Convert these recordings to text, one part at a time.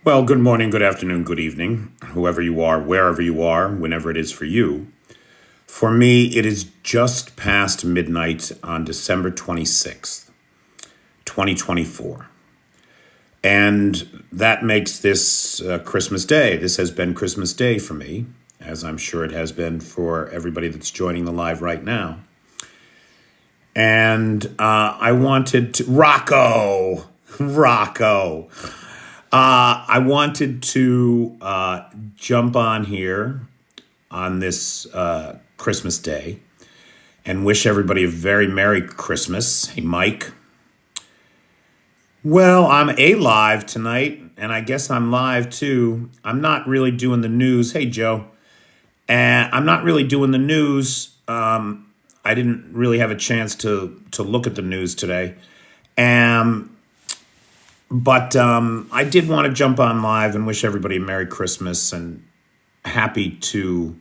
Well, good morning, good afternoon, good evening, whoever you are, wherever you are, whenever it is for you. For me, it is just past midnight on December 26th, 2024. And that makes this Christmas Day. This has been Christmas Day for me, as I'm sure it has been for everybody that's joining the live right now. And I wanted to, Rocco. I wanted to jump on here on this Christmas Day and wish everybody a very Merry Christmas. Hey, Mike. Well, I'm live tonight, and I guess I'm live too. I'm not really doing the news. Hey, Joe. And I'm not really doing the news. I didn't really have a chance to look at the news today. But I did want to jump on live and wish everybody a Merry Christmas and happy to,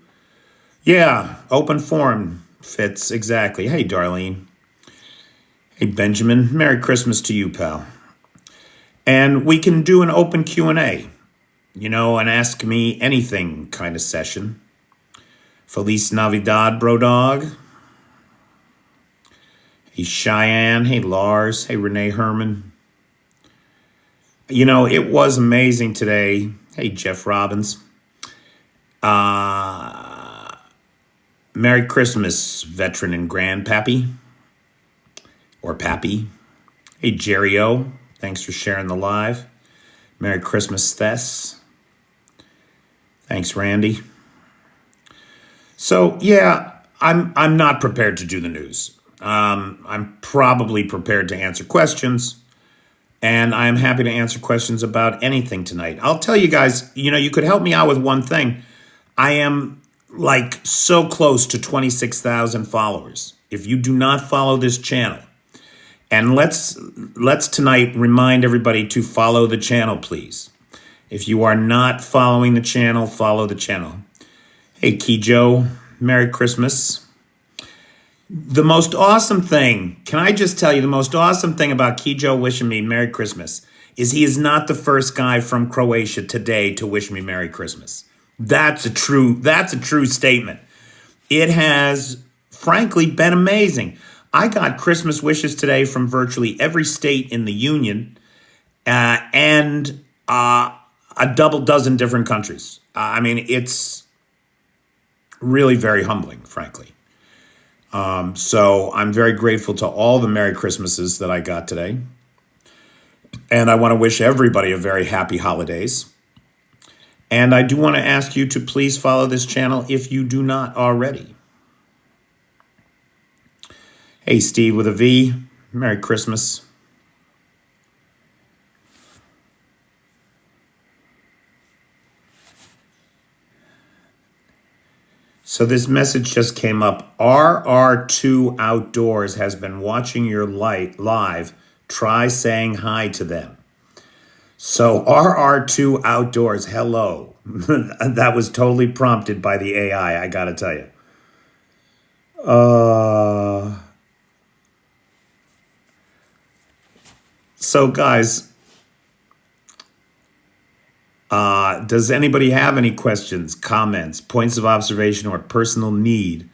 open forum fits exactly. Hey, Darlene. Hey, Benjamin. Merry Christmas to you, pal. And we can do an open Q&A, an ask me anything kind of session. Feliz Navidad, bro dog. Hey, Cheyenne. Hey, Lars. Hey, Renee Herman. It was amazing today. Hey, Jeff Robbins. Merry Christmas, veteran and grandpappy. Or pappy. Hey, Jerry O. Thanks for sharing the live. Merry Christmas, Thess. Thanks, Randy. So, I'm not prepared to do the news. I'm probably prepared to answer questions. And I'm happy to answer questions about anything tonight. I'll tell you guys, you could help me out with one thing. I am so close to 26,000 followers. If you do not follow this channel, and let's tonight remind everybody to follow the channel, please. If you are not following the channel, follow the channel. Hey, Kijo, Merry Christmas. The most awesome thing, can I just tell you, the most awesome thing about Kijo wishing me Merry Christmas is he is not the first guy from Croatia today to wish me Merry Christmas. That's a true statement. It has, frankly, been amazing. I got Christmas wishes today from virtually every state in the Union and a double dozen different countries. It's really very humbling, frankly. So I'm very grateful to all the Merry Christmases that I got today. And I want to wish everybody a very happy holidays. And I do want to ask you to please follow this channel if you do not already. Hey, Steve with a V. Merry Christmas. So this message just came up. RR2 Outdoors has been watching your live. Try saying hi to them. So RR2 Outdoors, hello. That was totally prompted by the AI, I gotta tell you. So guys, does anybody have any questions, comments, points of observation, or personal need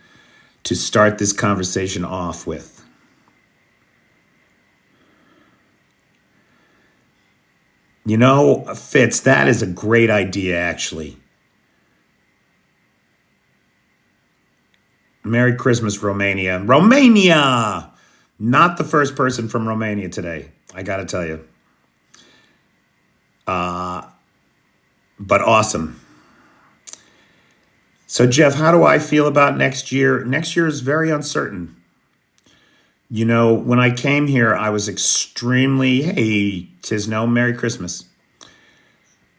to start this conversation off with? Fitz, that is a great idea, actually. Merry Christmas, Romania. Romania! Not the first person from Romania today, I gotta tell you. But awesome. So, Jeff, how do I feel about next year? Next year is very uncertain. When I came here, I was extremely, hey, Tisno, Merry Christmas.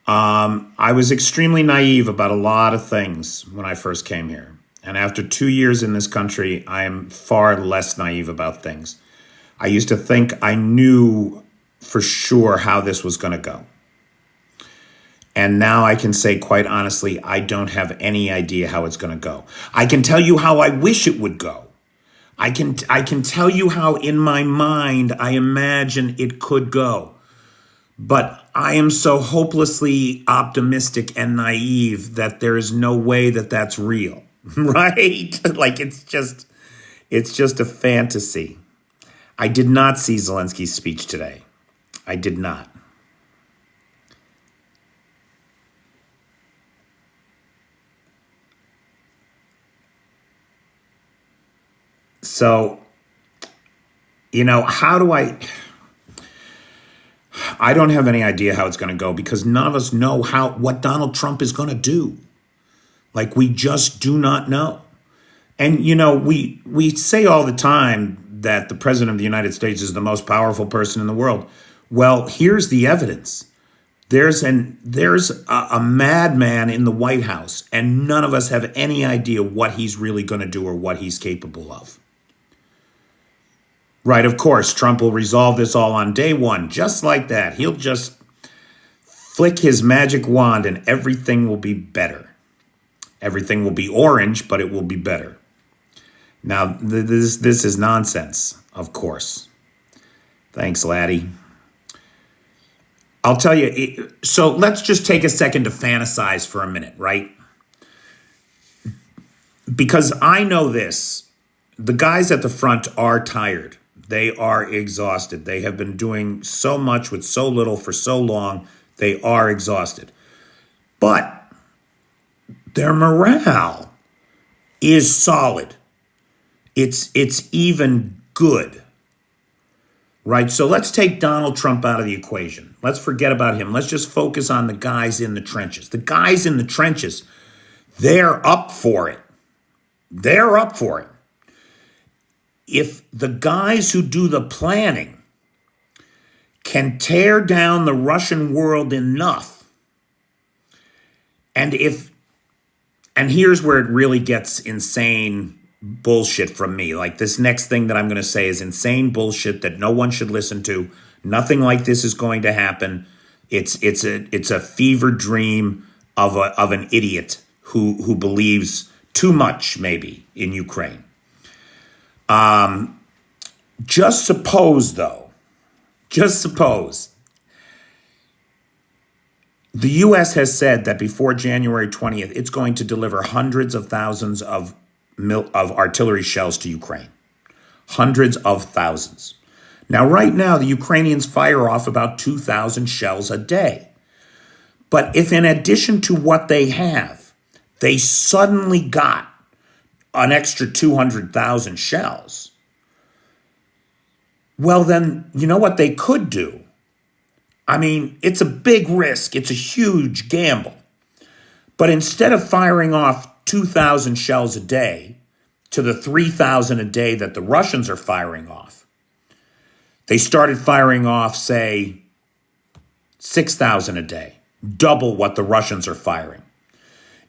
I was extremely naive about a lot of things when I first came here. And after 2 years in this country, I am far less naive about things. I used to think I knew for sure how this was going to go. And now I can say, quite honestly, I don't have any idea how it's going to go. I can tell you how I wish it would go. I can tell you how in my mind I imagine it could go. But I am so hopelessly optimistic and naive that there is no way that that's real, right? Like it's just a fantasy. I did not see Zelensky's speech today. I did not. So, how do I don't have any idea how it's going to go because none of us know what Donald Trump is going to do. Like we just do not know. And we say all the time that the president of the United States is the most powerful person in the world. Well, here's the evidence. There's a madman in the White House, and none of us have any idea what he's really going to do or what he's capable of. Right, of course, Trump will resolve this all on day one, just like that. He'll just flick his magic wand and everything will be better. Everything will be orange, but it will be better. Now, this is nonsense, of course. Thanks, laddie. I'll tell you, so let's just take a second to fantasize for a minute, right? Because I know this. The guys at the front are tired. They are exhausted. They have been doing so much with so little for so long. They are exhausted. But their morale is solid. It's even good. Right? So let's take Donald Trump out of the equation. Let's forget about him. Let's just focus on the guys in the trenches. The guys in the trenches, they're up for it. They're up for it. If the guys who do the planning can tear down the Russian world enough, and here's where it really gets insane bullshit from me. Like this next thing that I'm going to say is insane bullshit that no one should listen to. Nothing like this is going to happen. It's a fever dream of an idiot who believes too much maybe in Ukraine. Just suppose the U.S. has said that before January 20th, it's going to deliver hundreds of thousands of artillery shells to Ukraine. Hundreds of thousands. Now, right now, the Ukrainians fire off about 2,000 shells a day. But if in addition to what they have, they suddenly got an extra 200,000 shells, well, then, you know what they could do? I mean, it's a big risk. It's a huge gamble. But instead of firing off 2,000 shells a day to the 3,000 a day that the Russians are firing off, they started firing off, say, 6,000 a day, double what the Russians are firing.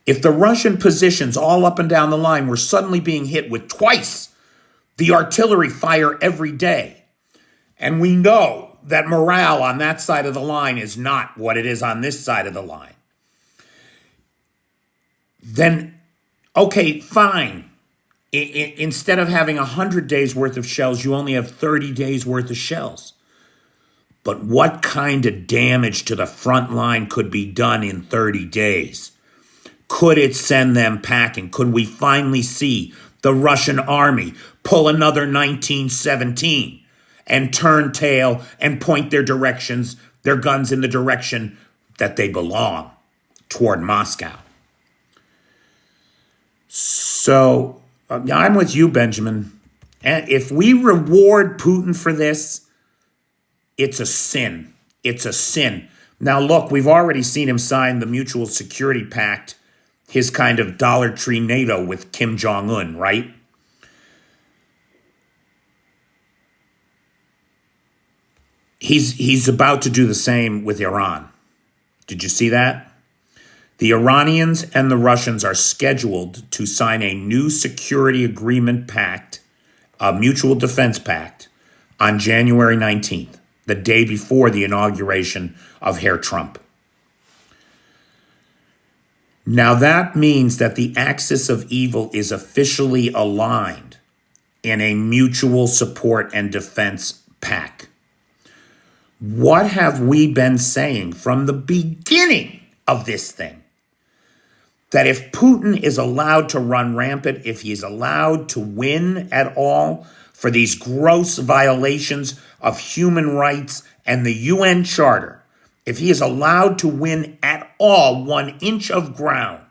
If the Russian positions all up and down the line were suddenly being hit with twice the artillery fire every day, and we know that morale on that side of the line is not what it is on this side of the line, then, okay, fine. Instead of having 100 days worth of shells, you only have 30 days worth of shells. But what kind of damage to the front line could be done in 30 days? Could it send them packing? Could we finally see the Russian army pull another 1917 and turn tail and point their guns in the direction that they belong, toward Moscow? So I'm with you, Benjamin. And if we reward Putin for this, it's a sin. It's a sin. Now, look, we've already seen him sign the Mutual Security Pact, his kind of Dollar Tree NATO with Kim Jong-un, right? He's about to do the same with Iran. Did you see that? The Iranians and the Russians are scheduled to sign a new security agreement pact, a mutual defense pact, on January 19th, the day before the inauguration of Herr Trump. Now that means that the axis of evil is officially aligned in a mutual support and defense pact. What have we been saying from the beginning of this thing? That if Putin is allowed to run rampant, if he's allowed to win at all for these gross violations of human rights and the UN Charter, if he is allowed to win at all 1 inch of ground,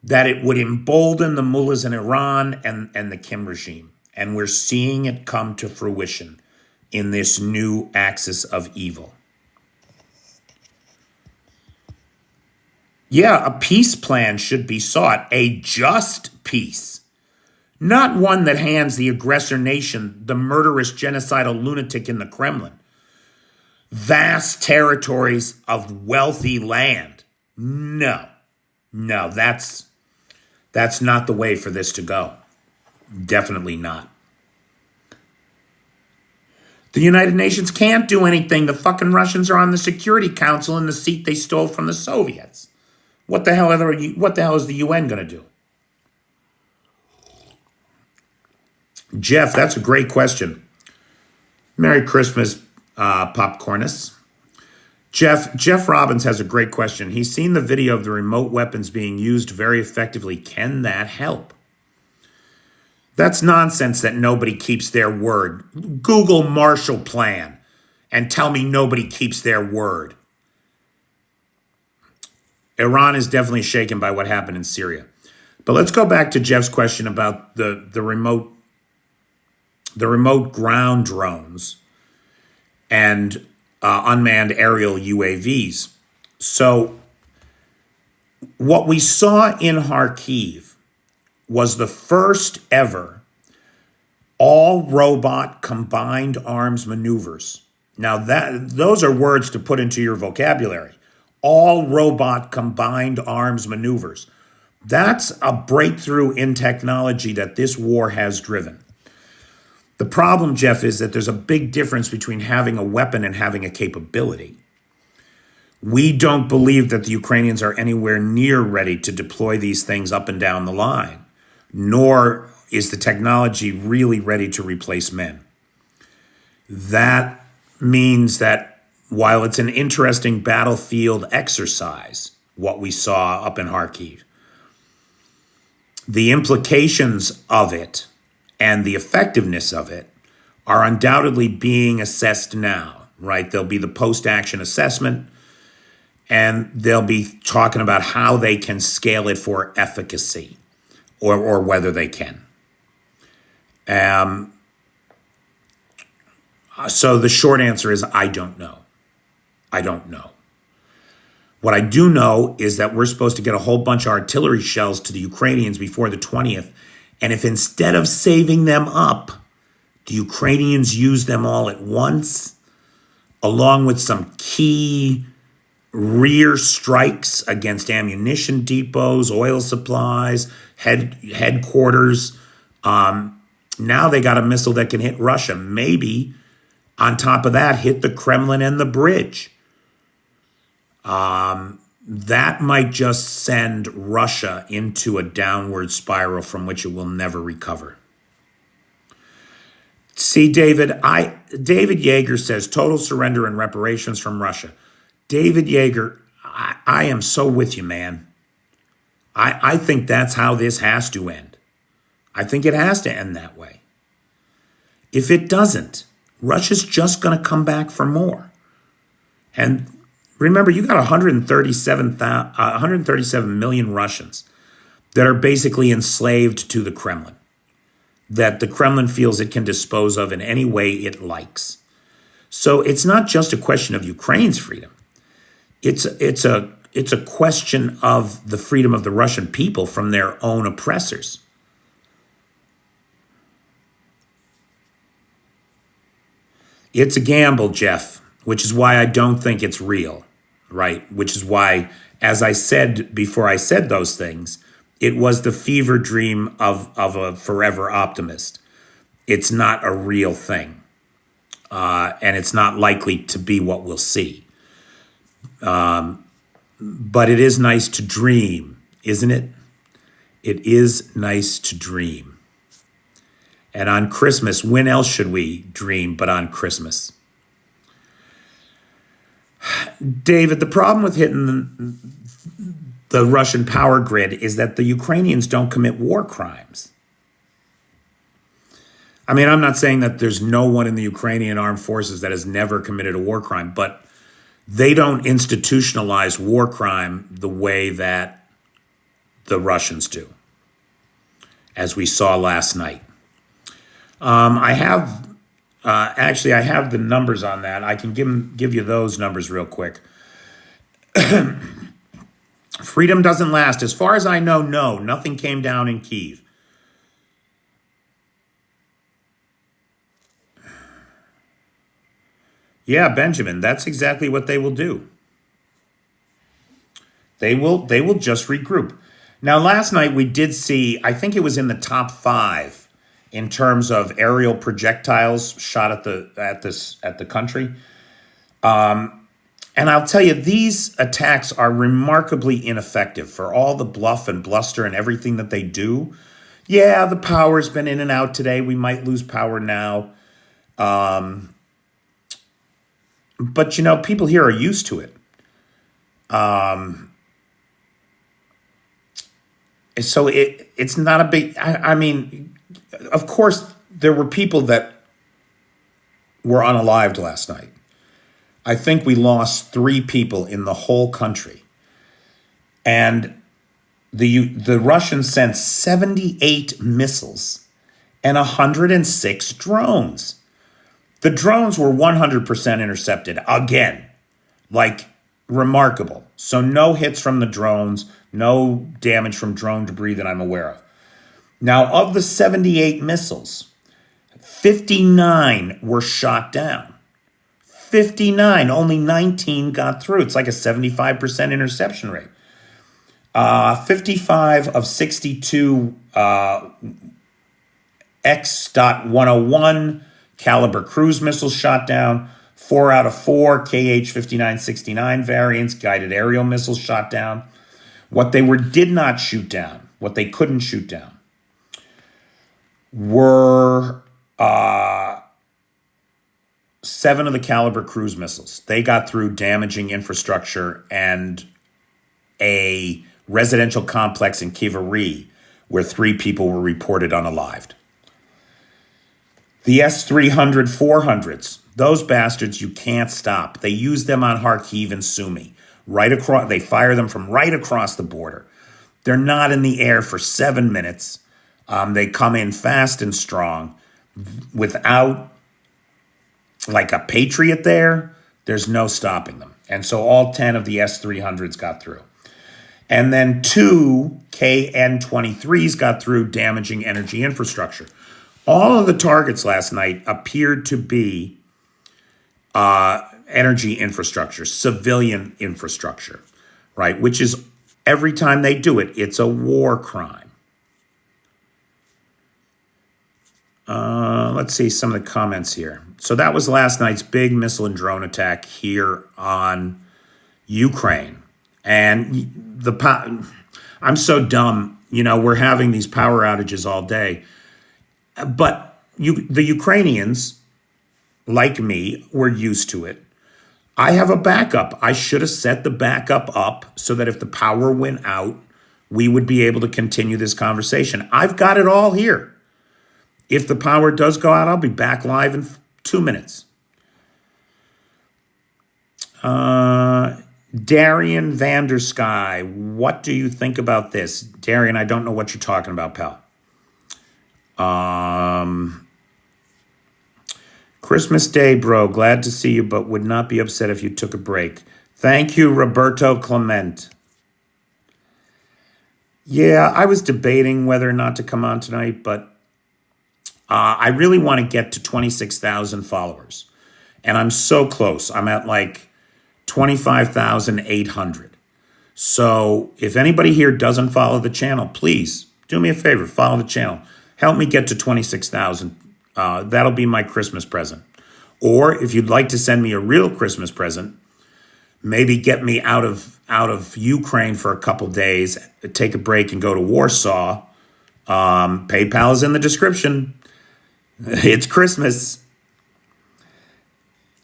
that it would embolden the mullahs in Iran and the Kim regime. And we're seeing it come to fruition in this new axis of evil. Yeah, a peace plan should be sought, a just peace, not one that hands the aggressor nation, the murderous genocidal lunatic in the Kremlin, vast territories of wealthy land. No, that's not the way for this to go. Definitely not. The United Nations can't do anything. The fucking Russians are on the Security Council in the seat they stole from the Soviets. What the hell is the UN going to do? Jeff, that's a great question. Merry Christmas, Popcornus. Jeff Robbins has a great question. He's seen the video of the remote weapons being used very effectively. Can that help? That's nonsense that nobody keeps their word. Google Marshall Plan and tell me nobody keeps their word. Iran is definitely shaken by what happened in Syria. But let's go back to Jeff's question about the remote ground drones and unmanned aerial UAVs. So what we saw in Kyiv was the first ever all-robot combined arms maneuvers. Now, those are words to put into your vocabulary. All-robot combined arms maneuvers. That's a breakthrough in technology that this war has driven. The problem, Jeff, is that there's a big difference between having a weapon and having a capability. We don't believe that the Ukrainians are anywhere near ready to deploy these things up and down the line, nor is the technology really ready to replace men. That means that while it's an interesting battlefield exercise, what we saw up in Kharkiv, the implications of it and the effectiveness of it are undoubtedly being assessed now, right? There'll be the post-action assessment, and they'll be talking about how they can scale it for efficacy or whether they can. So the short answer is I don't know. I don't know. What I do know is that we're supposed to get a whole bunch of artillery shells to the Ukrainians before the 20th. And if instead of saving them up, the Ukrainians use them all at once, along with some key rear strikes against ammunition depots, oil supplies, headquarters, now they got a missile that can hit Russia. Maybe on top of that, hit the Kremlin and the bridge. That might just send Russia into a downward spiral from which it will never recover. See, David Yeager says total surrender and reparations from Russia. David Yeager, I am so with you, man. I think that's how this has to end. I think it has to end that way. If it doesn't, Russia's just going to come back for more. And remember, you got 137 million Russians that are basically enslaved to the Kremlin, that the Kremlin feels it can dispose of in any way it likes. So it's not just a question of Ukraine's freedom. It's a question of the freedom of the Russian people from their own oppressors. It's a gamble, Jeff, which is why I don't think it's real, right? Which is why, as I said before I said those things, it was the fever dream of a forever optimist. It's not a real thing, and it's not likely to be what we'll see. But it is nice to dream, isn't it? It is nice to dream. And on Christmas, when else should we dream but on Christmas? David, the problem with hitting the Russian power grid is that the Ukrainians don't commit war crimes. I mean, I'm not saying that there's no one in the Ukrainian armed forces that has never committed a war crime, but they don't institutionalize war crime the way that the Russians do, as we saw last night. I have actually I have the numbers on that. I can give you those numbers real quick. Freedom doesn't last. As far as I know, no, nothing came down in Kyiv. Yeah, Benjamin, that's exactly what they will do. They will just regroup. Now, last night we did see, I think it was in the top 5 in terms of aerial projectiles shot at the country. And I'll tell you, these attacks are remarkably ineffective for all the bluff and bluster and everything that they do. Yeah, the power's been in and out today. We might lose power now. But, you know, people here are used to it. So it's not a big, I mean, of course, there were people that were unalived last night. I think we lost 3 people in the whole country. And the Russians sent 78 missiles and 106 drones. The drones were 100% intercepted again, like remarkable. So no hits from the drones, no damage from drone debris that I'm aware of. Now, of the 78 missiles, 59 were shot down. 59, only 19 got through. It's like a 75% interception rate. 55 of 62 X.101 caliber cruise missiles shot down. 4 out of 4 KH-5969 variants, guided aerial missiles shot down. What they did not shoot down, what they couldn't shoot down, were 7 of the caliber cruise missiles. They got through, damaging infrastructure and a residential complex in Kyiv, where 3 people were reported unalived. The S-300 400s, those bastards you can't stop. They use them on Kharkiv and Sumy. Right across, they fire them from right across the border. They're not in the air for 7 minutes. They come in fast and strong. Without like a Patriot there, there's no stopping them. And so all 10 of the S-300s got through. And then 2 KN-23s got through, damaging energy infrastructure. All of the targets last night appeared to be energy infrastructure, civilian infrastructure, right? Which is, every time they do it, it's a war crime. Let's see some of the comments here. So that was last night's big missile and drone attack here on Ukraine. And I'm so dumb. You know, we're having these power outages all day. But the Ukrainians, like me, were used to it. I have a backup. I should have set the backup up so that if the power went out, we would be able to continue this conversation. I've got it all here. If the power does go out, I'll be back live in 2 minutes. Darian Vandersky, what do you think about this? Darian, I don't know what you're talking about, pal. Christmas Day, bro. Glad to see you, but would not be upset if you took a break. Thank you, Roberto Clement. Yeah, I was debating whether or not to come on tonight, but I really want to get to 26,000 followers. And I'm so close. I'm at like 25,800. So if anybody here doesn't follow the channel, please do me a favor, follow the channel. Help me get to 26,000. That'll be my Christmas present. Or if you'd like to send me a real Christmas present, maybe get me out of Ukraine for a couple days, take a break and go to Warsaw. PayPal is in the description. It's Christmas.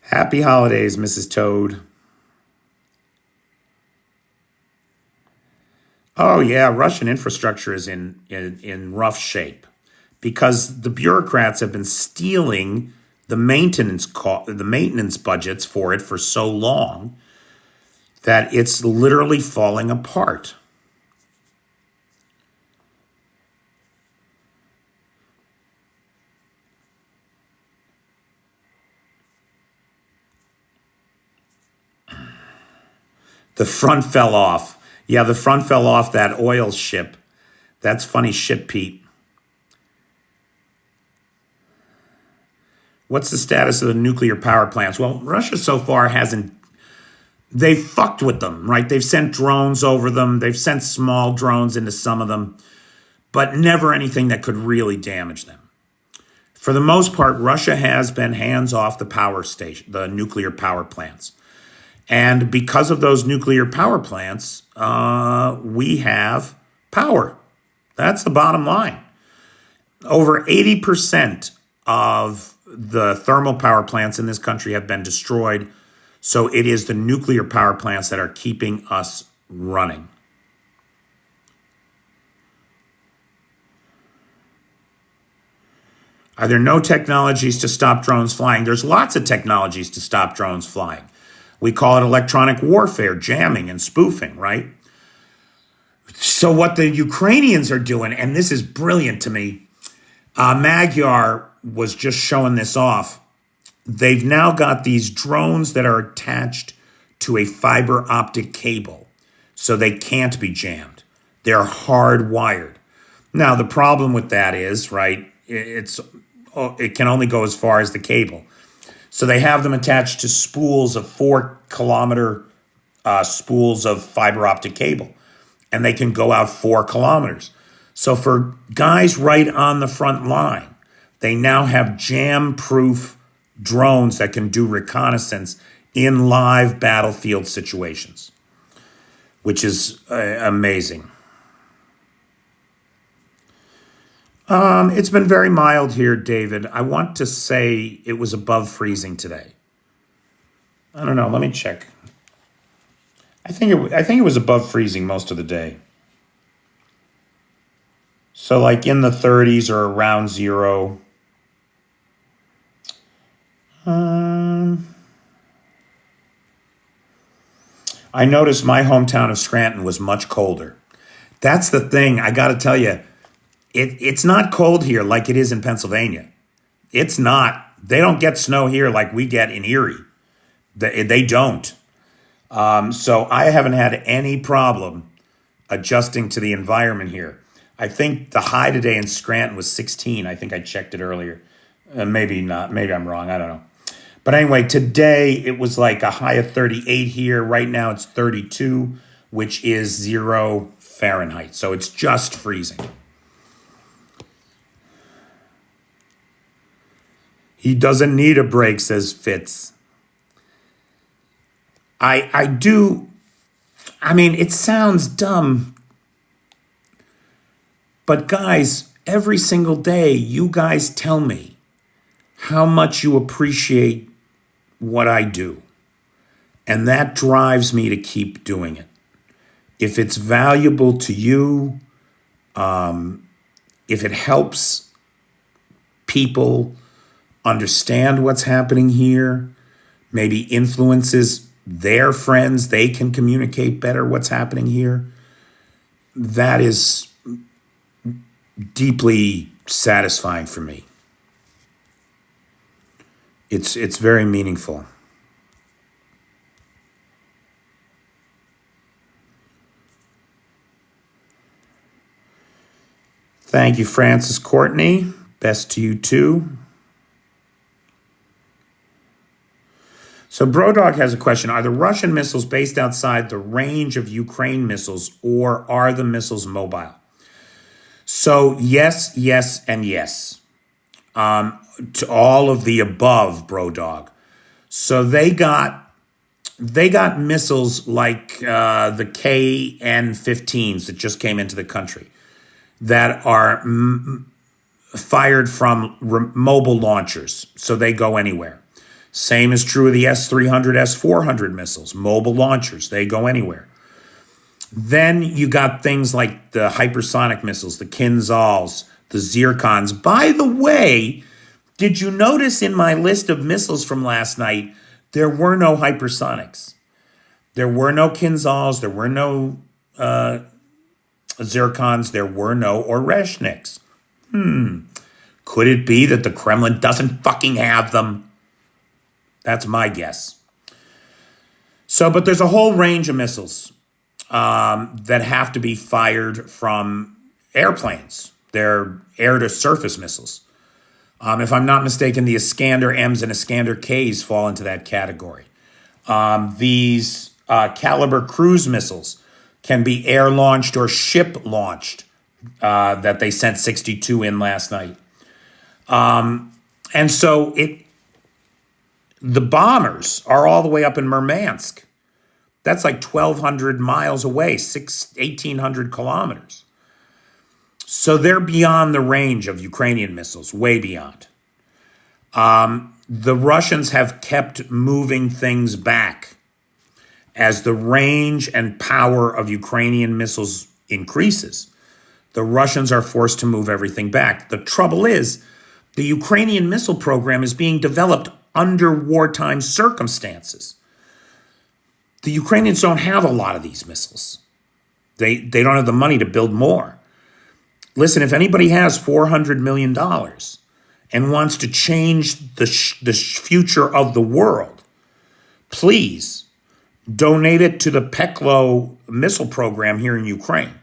Happy holidays, Mrs. Toad. Oh yeah, Russian infrastructure is in rough shape because the bureaucrats have been stealing the maintenance budgets for it for so long that it's literally falling apart. The front fell off. Yeah, the front fell off that oil ship. That's funny shit, Pete. What's the status of the nuclear power plants? Well, Russia so far hasn't. They've fucked with them, right? They've sent drones over them. They've sent small drones into some of them, but never anything that could really damage them. For the most part, Russia has been hands off the nuclear power plants. And because of those nuclear power plants, we have power. That's the bottom line. Over 80% of the thermal power plants in this country have been destroyed. So it is the nuclear power plants that are keeping us running. Are there no technologies to stop drones flying? There's lots of technologies to stop drones flying. We call it electronic warfare, jamming and spoofing, right? So what the Ukrainians are doing, and this is brilliant to me, Magyar was just showing this off. They've now got these drones that are attached to a fiber optic cable, so they can't be jammed. They're hardwired. Now, the problem with that is, right, it can only go as far as the cable. So they have them attached to spools of 4-kilometer spools of fiber optic cable, and they can go out 4 kilometers. So for guys right on the front line, they now have jam-proof drones that can do reconnaissance in live battlefield situations, which is amazing. It's been very mild here, David. I want to say it was above freezing today. I don't know. Let me check. I think it was above freezing most of the day. So like in the 30s or around zero. I noticed my hometown of Scranton was much colder. That's the thing. I got to tell you, it's not cold here like it is in Pennsylvania. It's not. They don't get snow here like we get in Erie. They don't. So I haven't had any problem adjusting to the environment here. I think the high today in Scranton was 16. I think I checked it earlier. Maybe not. Maybe I'm wrong. I don't know. But anyway, today it was like a high of 38 here. Right now it's 32, which is 0 Fahrenheit. So it's just freezing. He doesn't need a break, says Fitz. I do. I mean, it sounds dumb. But guys, every single day, you guys tell me how much you appreciate what I do. And that drives me to keep doing it. If it's valuable to you, if it helps people understand what's happening here, maybe influences their friends, they can communicate better what's happening here, that is deeply satisfying for me. It's very meaningful. Thank you, Francis Courtney. Best to you too. So Brodog has a question. Are the Russian missiles based outside the range of Ukraine missiles, or are the missiles mobile? So yes, yes, and yes. To all of the above, Brodog. So they got missiles like the KN-15s that just came into the country that are fired from mobile launchers, so they go anywhere. Same is true of the S-300, S-400 missiles, mobile launchers, they go anywhere. Then you got things like the hypersonic missiles, the Kinzhals, the Zircons. By the way, did you notice in my list of missiles from last night, there were no hypersonics? There were no Kinzhals, there were no Zircons, there were no Oreshniks. Could it be that the Kremlin doesn't fucking have them? That's my guess. So, but there's a whole range of missiles that have to be fired from airplanes. They're air-to-surface missiles. If I'm not mistaken, the Iskander M's and Iskander K's fall into that category. These Caliber cruise missiles can be air-launched or ship-launched that they sent 62 in last night. And so the bombers are all the way up in Murmansk. That's like 1,200 miles away, 1,800 kilometers. So they're beyond the range of Ukrainian missiles, way beyond. The Russians have kept moving things back. As the range and power of Ukrainian missiles increases, the Russians are forced to move everything back. The trouble is, the Ukrainian missile program is being developed under wartime circumstances. The Ukrainians don't have a lot of these missiles. They don't have the money to build more. Listen, if anybody has $400 million and wants to change the future of the world, please donate it to the Peklo missile program here in Ukraine.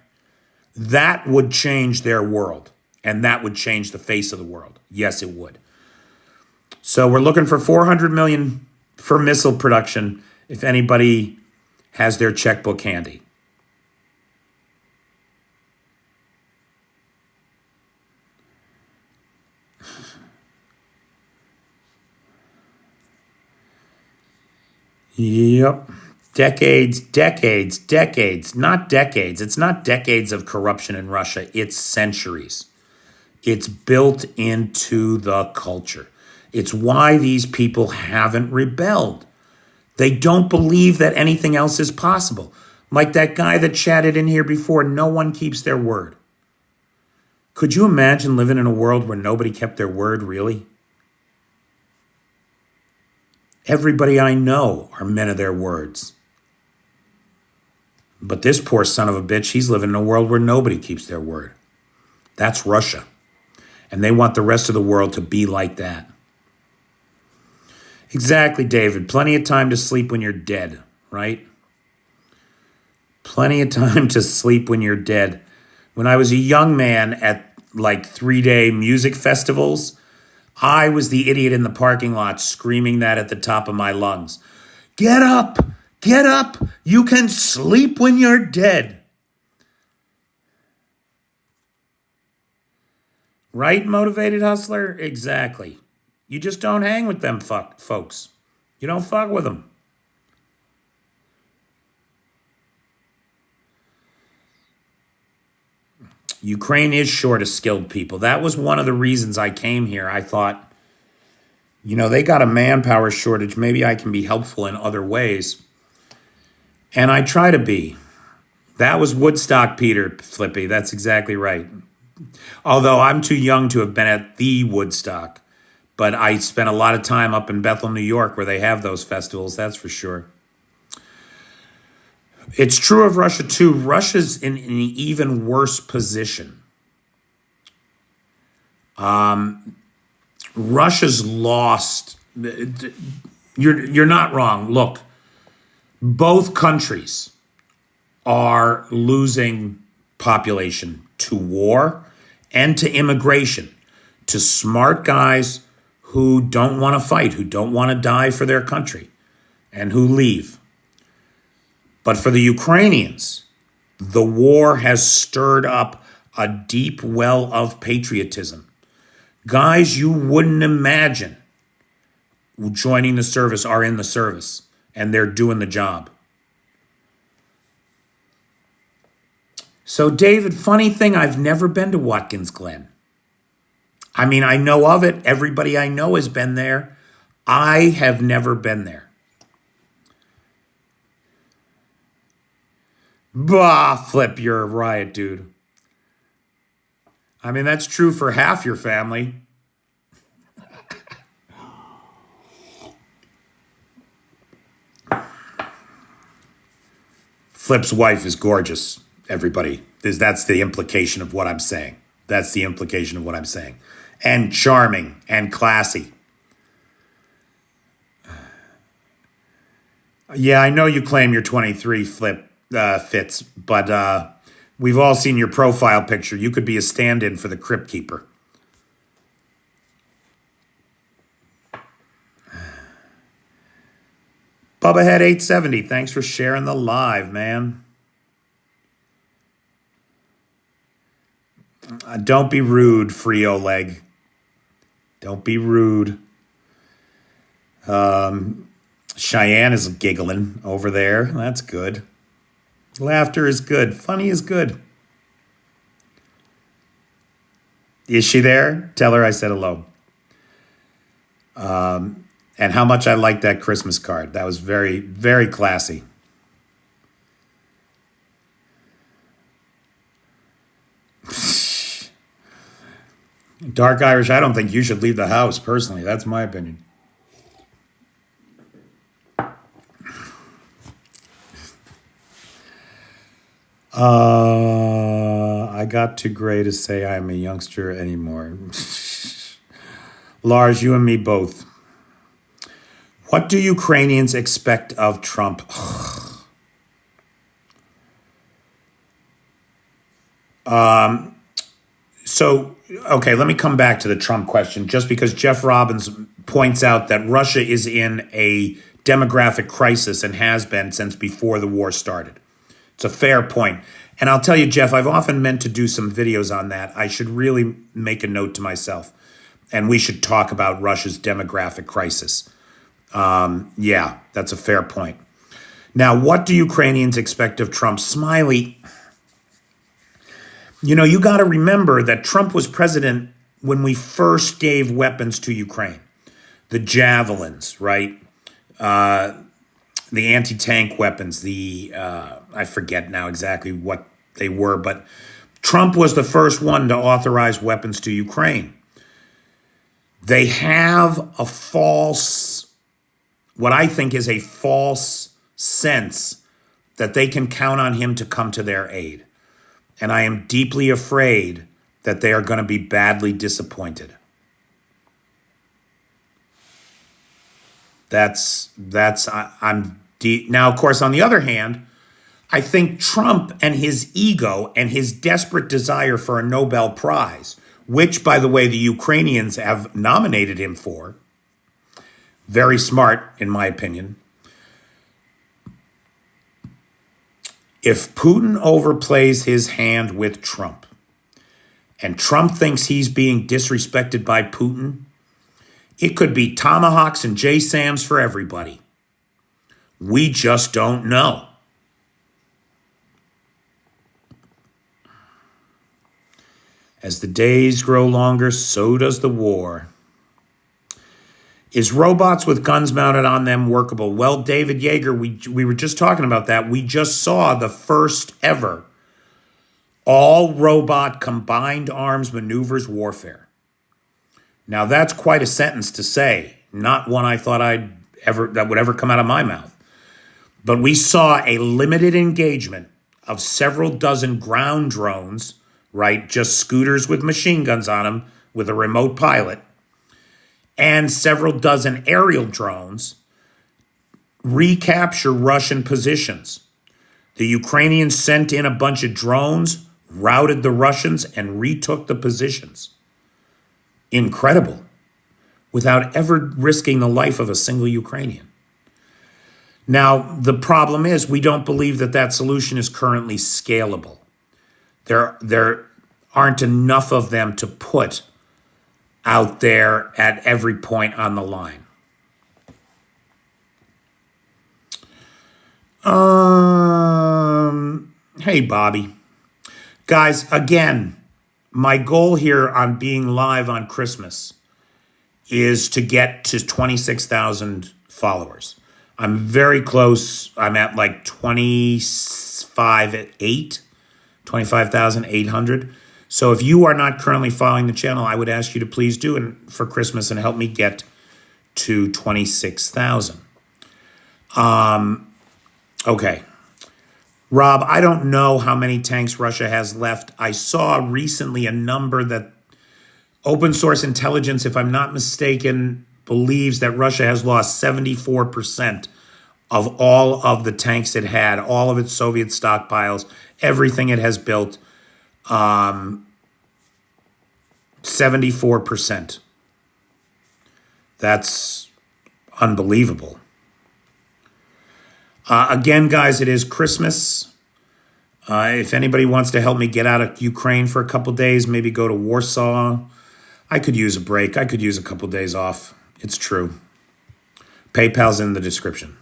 That would change their world, and that would change the face of the world. Yes, it would. So we're looking for $400 million for missile production if anybody has their checkbook handy. Yep. Decades. Not decades. It's not decades of corruption in Russia. It's centuries. It's built into the culture. It's why these people haven't rebelled. They don't believe that anything else is possible. Like that guy that chatted in here before, no one keeps their word. Could you imagine living in a world where nobody kept their word, really? Everybody I know are men of their words. But this poor son of a bitch, he's living in a world where nobody keeps their word. That's Russia. And they want the rest of the world to be like that. Exactly, David. Plenty of time to sleep when you're dead, right? Plenty of time to sleep when you're dead. When I was a young man at like 3-day music festivals, I was the idiot in the parking lot screaming that at the top of my lungs. Get up! Get up! You can sleep when you're dead. Right, motivated hustler? Exactly. You just don't hang with them folks. You don't fuck with them. Ukraine is short of skilled people. That was one of the reasons I came here. I thought, they got a manpower shortage. Maybe I can be helpful in other ways. And I try to be. That was Woodstock, Peter Flippy. That's exactly right. Although I'm too young to have been at the Woodstock. But I spent a lot of time up in Bethel, New York, where they have those festivals, that's for sure. It's true of Russia, too. Russia's in an even worse position. Russia's lost. You're not wrong. Look, both countries are losing population to war and to immigration, to smart guys who don't want to fight, who don't want to die for their country, and who leave. But for the Ukrainians, the war has stirred up a deep well of patriotism. Guys you wouldn't imagine joining the service are in the service, and they're doing the job. So, David, funny thing, I've never been to Watkins Glen. I mean, I know of it. Everybody I know has been there. I have never been there. Bah, Flip, you're a riot, dude. I mean, that's true for half your family. Flip's wife is gorgeous, everybody. That's the implication of what I'm saying. That's the implication of what I'm saying. And charming and classy. Yeah, I know you claim you're 23, Flip Fitz, but we've all seen your profile picture. You could be a stand-in for the Crypt Keeper. Bubbahead 870, thanks for sharing the live, man. Don't be rude, Frio Leg. Don't be rude. Cheyenne is giggling over there. That's good. Laughter is good. Funny is good. Is she there? Tell her I said hello. And how much I like that Christmas card. That was very, very classy. Dark Irish, I don't think you should leave the house, personally. That's my opinion. I got too gray to say I'm a youngster anymore. Lars, you and me both. What do Ukrainians expect of Trump? Okay, let me come back to the Trump question, just because Jeff Robbins points out that Russia is in a demographic crisis and has been since before the war started. It's a fair point. And I'll tell you, Jeff, I've often meant to do some videos on that. I should really make a note to myself, and we should talk about Russia's demographic crisis. Yeah, that's a fair point. Now, what do Ukrainians expect of Trump? Smiley, you got to remember that Trump was president when we first gave weapons to Ukraine. The javelins, right? The anti-tank weapons, I forget now exactly what they were, but Trump was the first one to authorize weapons to Ukraine. They have what I think is a false sense that they can count on him to come to their aid. And I am deeply afraid that they are going to be badly disappointed. I'm deep. Now, of course, on the other hand, I think Trump and his ego and his desperate desire for a Nobel Prize, which, by the way, the Ukrainians have nominated him for, very smart, in my opinion. If Putin overplays his hand with Trump, and Trump thinks he's being disrespected by Putin, it could be tomahawks and J-Sams for everybody. We just don't know. As the days grow longer, so does the war. Is robots with guns mounted on them workable? Well, David Yeager, we were just talking about that. We just saw the first ever all-robot combined arms maneuvers warfare. Now, that's quite a sentence to say, not one I thought that would ever come out of my mouth. But we saw a limited engagement of several dozen ground drones, right? Just scooters with machine guns on them with a remote pilot, and several dozen aerial drones recapture Russian positions. The Ukrainians sent in a bunch of drones, routed the Russians, and retook the positions. Incredible. Without ever risking the life of a single Ukrainian. Now, the problem is we don't believe that solution is currently scalable. There aren't enough of them to put out there at every point on the line. Hey, Bobby. Guys, again, my goal here on being live on Christmas is to get to 26,000 followers. I'm very close. I'm at like 25,800. So if you are not currently following the channel, I would ask you to please do it for Christmas and help me get to 26,000. Okay. Rob, I don't know how many tanks Russia has left. I saw recently a number that open source intelligence, if I'm not mistaken, believes that Russia has lost 74% of all of the tanks it had, all of its Soviet stockpiles, everything it has built. 74%. That's unbelievable. Again, guys, it is Christmas. If anybody wants to help me get out of Ukraine for a couple days, maybe go to Warsaw. I could use a break. I could use a couple days off. It's true. PayPal's in the description.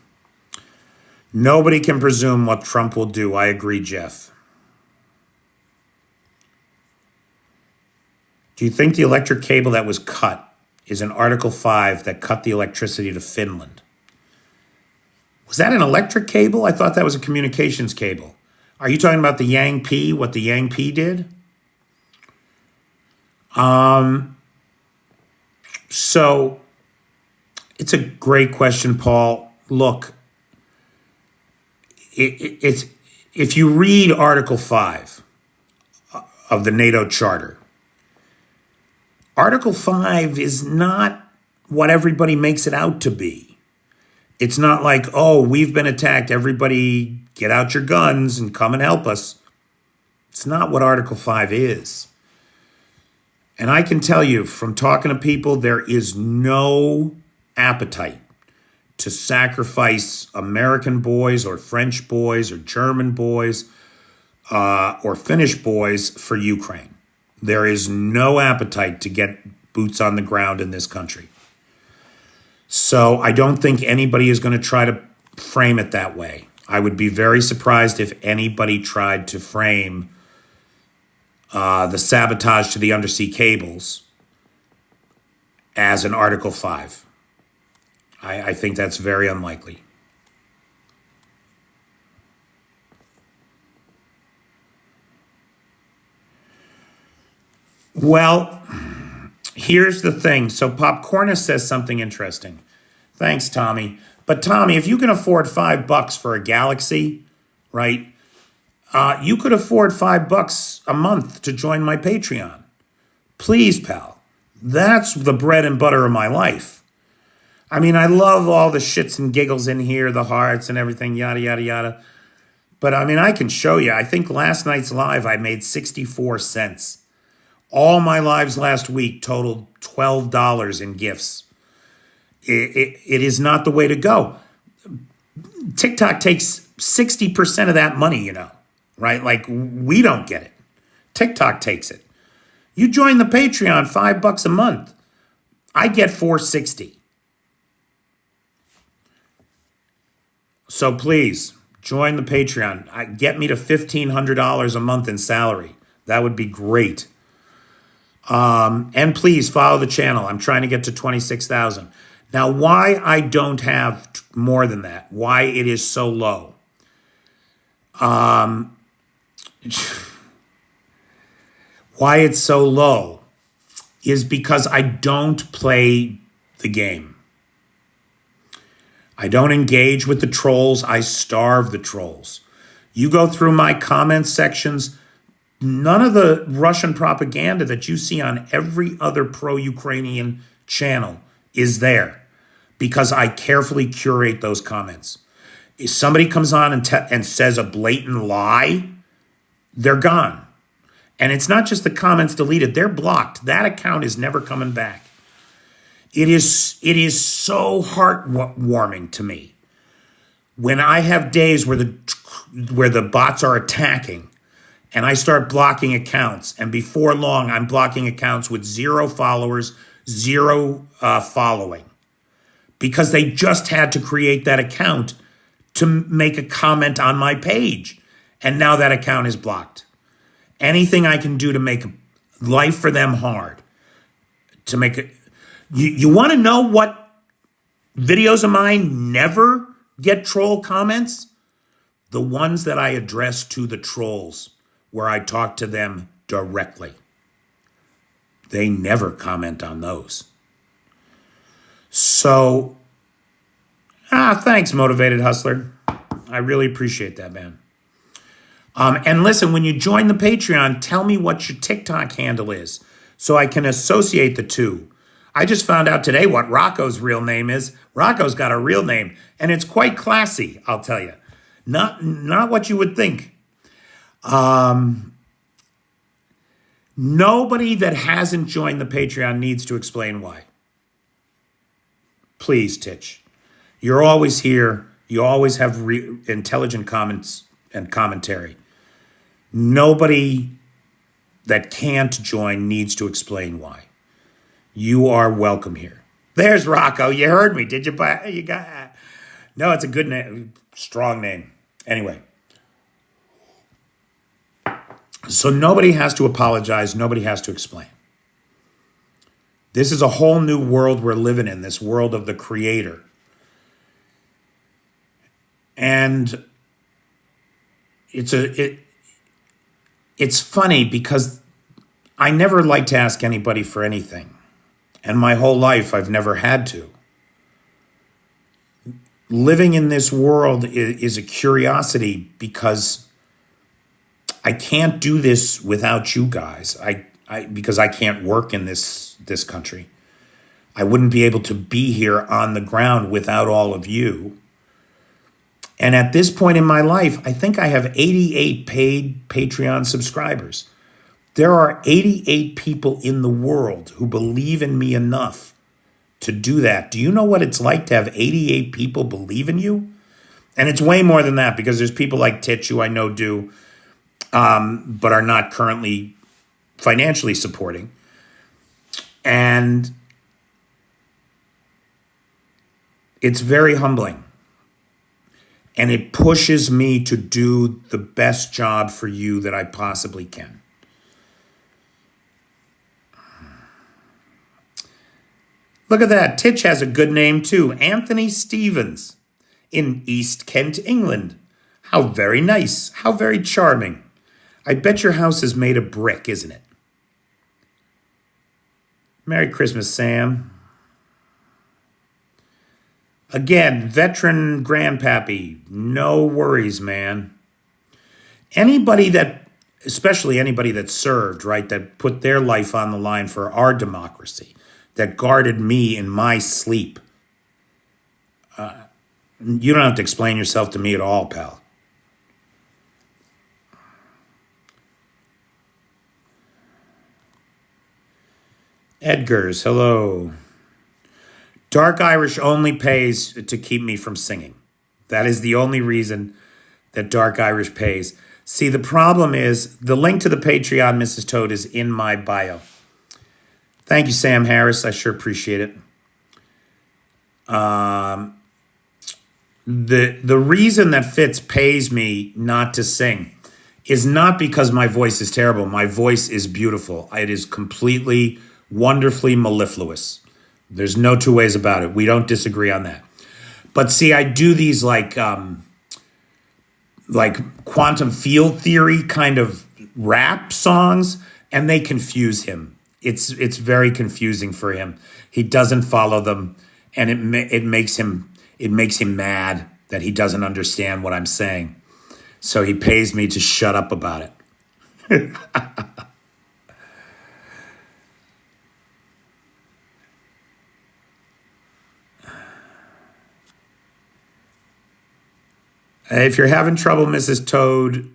Nobody can presume what Trump will do. I agree, Jeff. Do you think the electric cable that was cut is in Article 5 that cut the electricity to Finland? Was that an electric cable? I thought that was a communications cable. Are you talking about the Yang P, what the Yang P did? So it's a great question, Paul. Look, it's if you read Article 5 of the NATO Charter, Article 5 is not what everybody makes it out to be. It's not like, oh, we've been attacked. Everybody get out your guns and come and help us. It's not what Article 5 is. And I can tell you from talking to people, there is no appetite to sacrifice American boys or French boys or German boys or Finnish boys for Ukraine. There is no appetite to get boots on the ground in this country. So I don't think anybody is going to try to frame it that way. I would be very surprised if anybody tried to frame the sabotage to the undersea cables as an Article 5. I think that's very unlikely. Well, here's the thing. So Popcornus says something interesting. Thanks, Tommy. But Tommy, if you can afford $5 for a Galaxy, right? You could afford $5 a month to join my Patreon. Please, pal. That's the bread and butter of my life. I mean, I love all the shits and giggles in here, the hearts and everything, yada, yada, yada. But I mean, I can show you. I think last night's live, I made 64 cents. All my lives last week totaled $12 in gifts. It is not the way to go. TikTok takes 60% of that money, you know, right? Like, we don't get it. TikTok takes it. You join the Patreon, $5 a month. I get $4.60. So please, join the Patreon. Get me to $1,500 a month in salary. That would be great. And please follow the channel. I'm trying to get to 26,000. Now, why I don't have more than that, why it is so low. Why it's so low is because I don't play the game. I don't engage with the trolls. I starve the trolls. You go through my comment sections, none of the Russian propaganda that you see on every other pro-Ukrainian channel is there because I carefully curate those comments. If somebody comes on and says a blatant lie, they're gone. And it's not just the comments deleted, they're blocked. That account is never coming back. It is so heartwarming to me when I have days where the bots are attacking and I start blocking accounts, and before long I'm blocking accounts with 0 followers, 0 following, because they just had to create that account to make a comment on my page, and now that account is blocked. Anything I can do to make life for them hard, You want to know what videos of mine never get troll comments, the ones that I address to the trolls, where I talk to them directly. They never comment on those. So, thanks, Motivated Hustler. I really appreciate that, man. And listen, when you join the Patreon, tell me what your TikTok handle is so I can associate the two. I just found out today what Rocco's real name is. Rocco's got a real name, and it's quite classy, I'll tell you. Not what you would think. Nobody that hasn't joined the Patreon needs to explain why. Please, Titch. You're always here. You always have intelligent comments and commentary. Nobody that can't join needs to explain why. You are welcome here. There's Rocco. You heard me. Did you? You got? No, it's a good name. Strong name. Anyway. So nobody has to apologize. Nobody has to explain. This is a whole new world we're living in, this world of the creator. And it's funny because I never like to ask anybody for anything. And my whole life, I've never had to. Living in this world is a curiosity because I can't do this without you guys. Because I can't work in this country. I wouldn't be able to be here on the ground without all of you. And at this point in my life, I think I have 88 paid Patreon subscribers. There are 88 people in the world who believe in me enough to do that. Do you know what it's like to have 88 people believe in you? And it's way more than that because there's people like Titch who I know do, but are not currently financially supporting. And it's very humbling. And it pushes me to do the best job for you that I possibly can. Look at that. Titch has a good name too. Anthony Stevens in East Kent, England. How very nice. How very charming. I bet your house is made of brick, isn't it? Merry Christmas, Sam. Again, veteran grandpappy, no worries, man. Anybody that, especially anybody that served, right, that put their life on the line for our democracy, that guarded me in my sleep. You don't have to explain yourself to me at all, pal. Edgar's, hello. Dark Irish only pays to keep me from singing. That is the only reason that Dark Irish pays. See, the problem is the link to the Patreon, Mrs. Toad, is in my bio. Thank you, Sam Harris. I sure appreciate it. The reason that Fitz pays me not to sing is not because my voice is terrible. My voice is beautiful. It is completely, wonderfully mellifluous. There's no two ways about it. We don't disagree on that. But see, I do these like quantum field theory kind of rap songs, and they confuse him. It's very confusing for him. He doesn't follow them, and it makes him mad that he doesn't understand what I'm saying. So he pays me to shut up about it. If you're having trouble, Mrs. Toad,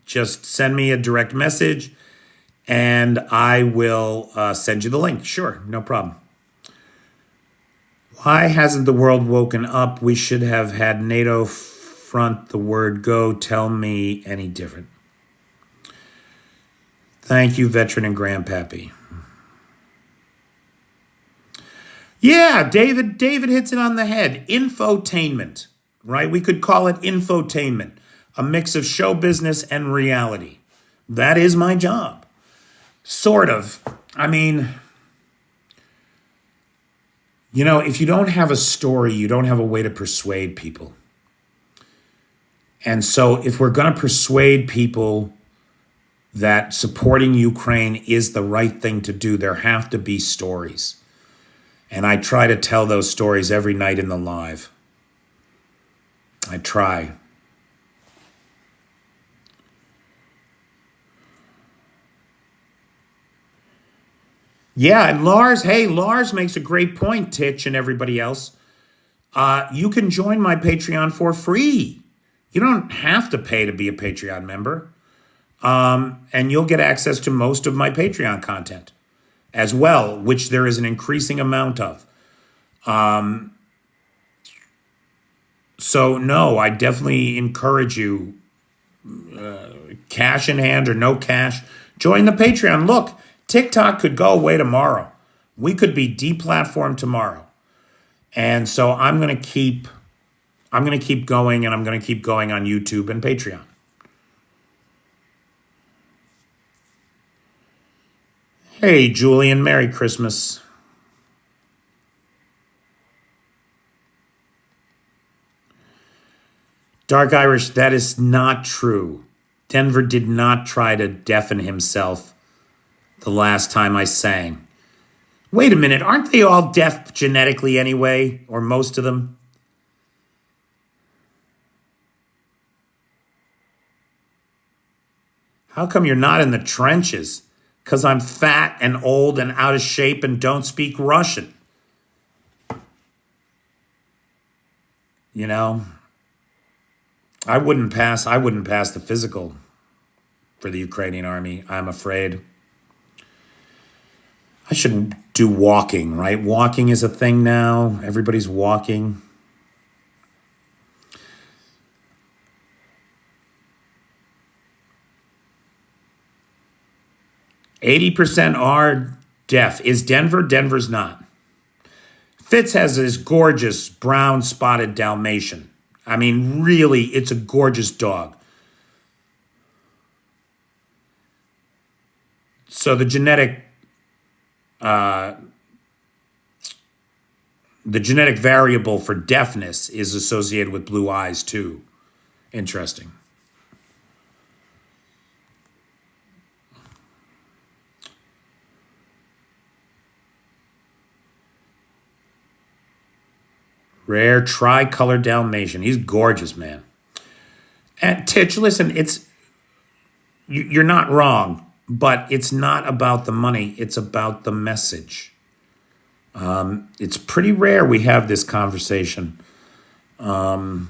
just send me a direct message and I will send you the link. Sure, no problem. Why hasn't the world woken up? We should have had NATO front the word go. Tell me any different. Thank you, veteran and grandpappy. Yeah, David hits it on the head. Infotainment. Right? We could call it infotainment, a mix of show business and reality. That is my job. Sort of. I mean, If you don't have a story, you don't have a way to persuade people. And so if we're going to persuade people that supporting Ukraine is the right thing to do, there have to be stories. And I try to tell those stories every night in the live. I try. Yeah, and Lars makes a great point, Titch and everybody else. You can join my Patreon for free. You don't have to pay to be a Patreon member. And you'll get access to most of my Patreon content as well, which there is an increasing amount of. So no, I definitely encourage you, cash in hand or no cash, join the Patreon. Look, TikTok could go away tomorrow. We could be deplatformed tomorrow. And so I'm going to keep going, and I'm going to keep going on YouTube and Patreon. Hey, Julian, Merry Christmas. Dark Irish, that is not true. Denver did not try to deafen himself the last time I sang. Wait a minute, aren't they all deaf genetically anyway, or most of them? How come you're not in the trenches? Because I'm fat and old and out of shape and don't speak Russian. I wouldn't pass the physical for the Ukrainian army, I'm afraid. I should do walking, right? Walking is a thing now. Everybody's walking. %80 are deaf. Is Denver? Denver's not. Fitz has this gorgeous brown spotted Dalmatian. I mean, really, it's a gorgeous dog. So the genetic variable for deafness is associated with blue eyes too. Interesting. Rare tricolor Dalmatian. He's gorgeous, man. And Titch, listen, you're not wrong, but it's not about the money. It's about the message. It's pretty rare we have this conversation. I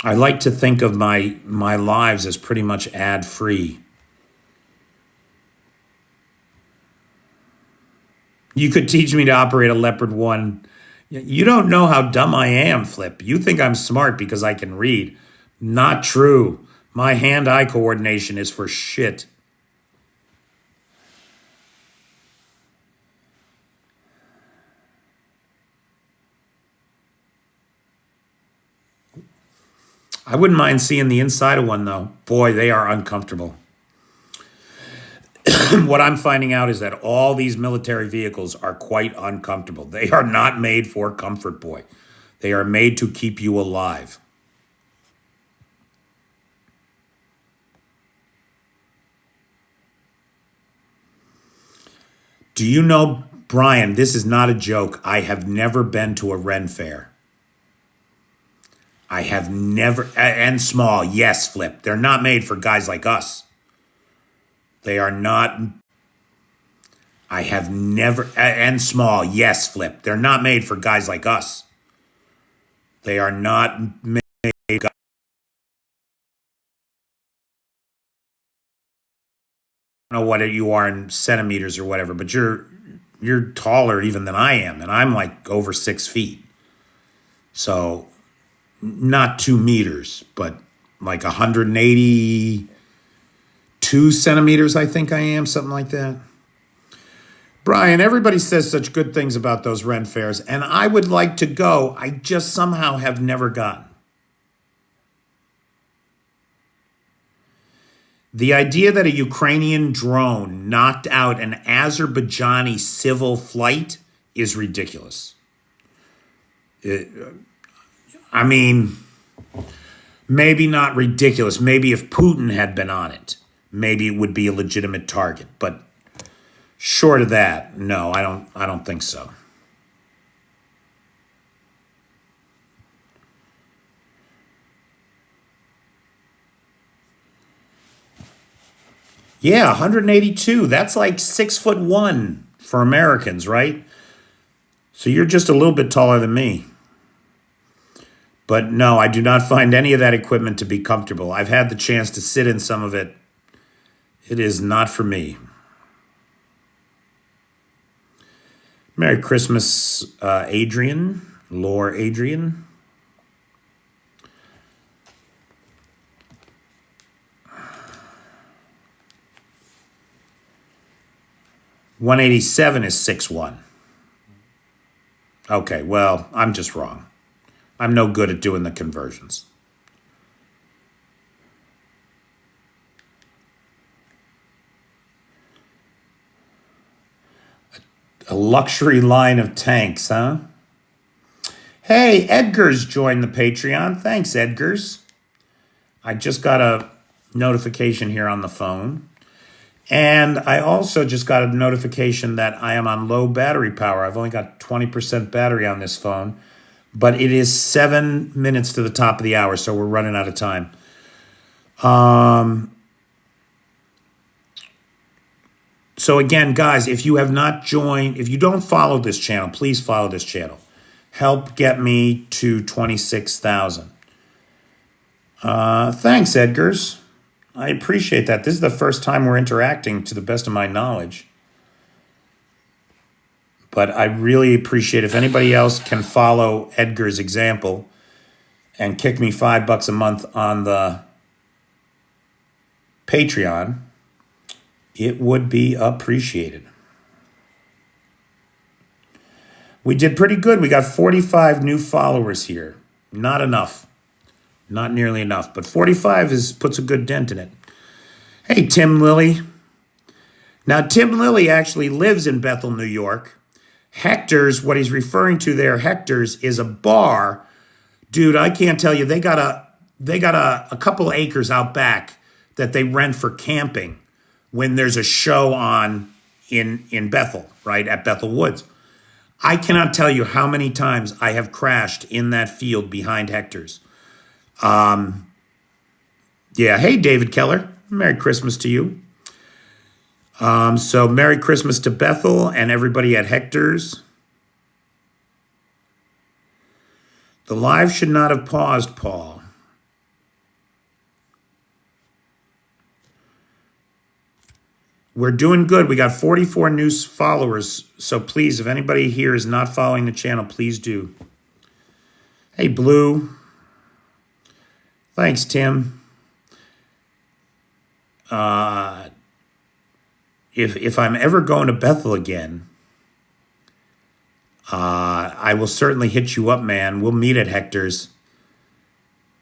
like to think of my lives as pretty much ad-free. You could teach me to operate a Leopard 1. You don't know how dumb I am, Flip. You think I'm smart because I can read. Not true. My hand-eye coordination is for shit. I wouldn't mind seeing the inside of one, though. Boy, they are uncomfortable. What I'm finding out is that all these military vehicles are quite uncomfortable. They are not made for comfort, boy. They are made to keep you alive. Do you know, Brian, this is not a joke. I have never been to a Ren fair. I have never, and small, yes, Flip. They're not made for guys like us. They are not. I have never, and small, yes, Flip. They're not made for guys like us. They are not made. I don't know what you are in centimeters or whatever, but you're taller even than I am, and I'm like over 6 feet. So not 2 meters, but like 182 centimeters, I think I am, something like that. Brian, everybody says such good things about those Ren fairs, and I would like to go. I just somehow have never gotten. The idea that a Ukrainian drone knocked out an Azerbaijani civil flight is ridiculous. I mean, maybe not ridiculous. Maybe if Putin had been on it, maybe it would be a legitimate target. But short of that, no, I don't think so. Yeah, 182. That's like 6'1" for Americans, right? So you're just a little bit taller than me. But no, I do not find any of that equipment to be comfortable. I've had the chance to sit in some of it. It is not for me. Merry Christmas, Adrian, Lore Adrian. $187 is 6'1". Okay, well, I'm just wrong. I'm no good at doing the conversions. A luxury line of tanks, huh? Hey, Edgar's joined the Patreon. Thanks, Edgar's. I just got a notification here on the phone. And I also just got a notification that I am on low battery power. I've only got 20% battery on this phone, but it is 7 minutes to the top of the hour, so we're running out of time. So again, guys, if you have not joined, if you don't follow this channel, please follow this channel. Help get me to 26,000. Thanks, Edgars. I appreciate that. This is the first time we're interacting to the best of my knowledge. But I really appreciate if anybody else can follow Edgar's example and kick me $5 a month on the Patreon, it would be appreciated. We did pretty good. We got 45 new followers here. Not enough. Not nearly enough, but 45 puts a good dent in it. Hey, Tim Lilly. Now, Tim Lilly actually lives in Bethel, New York. Hector's, what he's referring to there, Hector's, is a bar. Dude, I can't tell you, they got a couple acres out back that they rent for camping when there's a show on in Bethel, right, at Bethel Woods. I cannot tell you how many times I have crashed in that field behind Hector's. Yeah, hey, David Keller. Merry Christmas to you. So Merry Christmas to Bethel and everybody at Hector's. The live should not have paused, Paul. We're doing good. We got 44 new followers. So please, if anybody here is not following the channel, please do. Hey, Blue. Thanks, Tim. If I'm ever going to Bethel again, I will certainly hit you up, man. We'll meet at Hector's.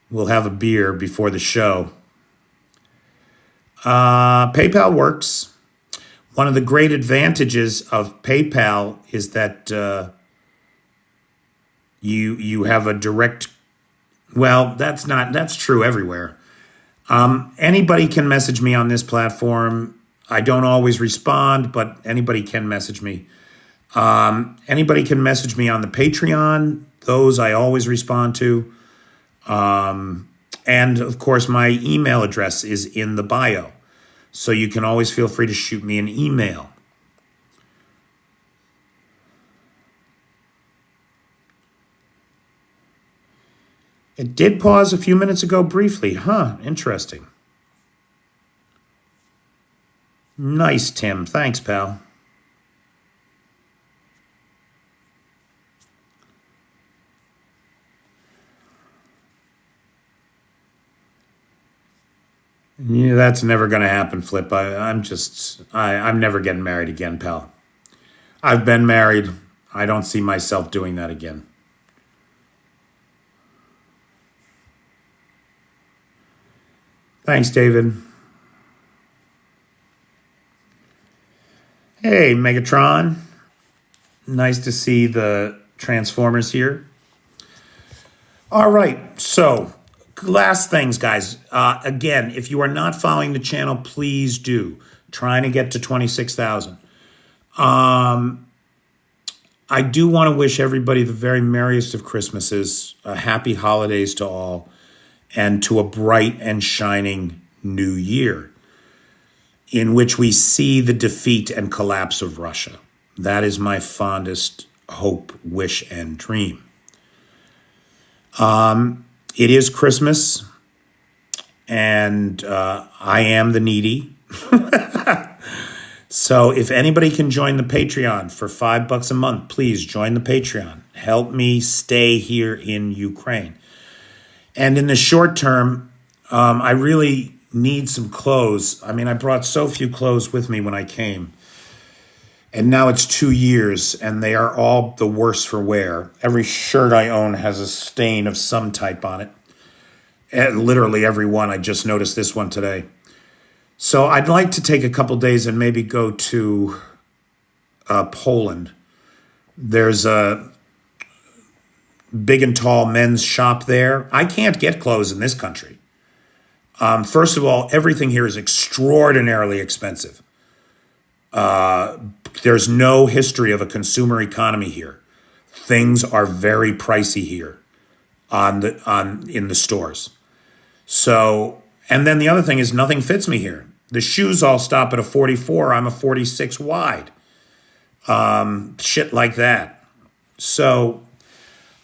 We'll have a beer before the show. PayPal works. One of the great advantages of PayPal is that you have a direct. Well, that's true everywhere. Anybody can message me on this platform. I don't always respond, but anybody can message me. Anybody can message me on the Patreon. Those I always respond to. And of course, my email address is in the bio. So you can always feel free to shoot me an email. It did pause a few minutes ago briefly. Huh, interesting. Nice, Tim. Thanks, pal. Yeah, that's never going to happen, Flip. I'm never getting married again, pal. I've been married. I don't see myself doing that again. Thanks, David. Hey, Megatron. Nice to see the Transformers here. All right. So, last things, guys. Again, if you are not following the channel, please do. Trying to get to 26,000. I do want to wish everybody the very merriest of Christmases, happy holidays to all, and to a bright and shining new year in which we see the defeat and collapse of Russia. That is my fondest hope, wish, and dream. It is Christmas, and I am the needy. So if anybody can join the Patreon for $5 a month, please join the Patreon. Help me stay here in Ukraine. And in the short term, I really need some clothes. I mean, I brought so few clothes with me when I came. And now it's 2 years, and they are all the worse for wear. Every shirt I own has a stain of some type on it. And literally every one. I just noticed this one today. So I'd like to take a couple days and maybe go to Poland. There's a big and tall men's shop there. I can't get clothes in this country. First of all, everything here is extraordinarily expensive. There's no history of a consumer economy here. Things are very pricey here in the stores. So, and then the other thing is nothing fits me here. The shoes all stop at a 44. I'm a 46 wide. Shit like that. So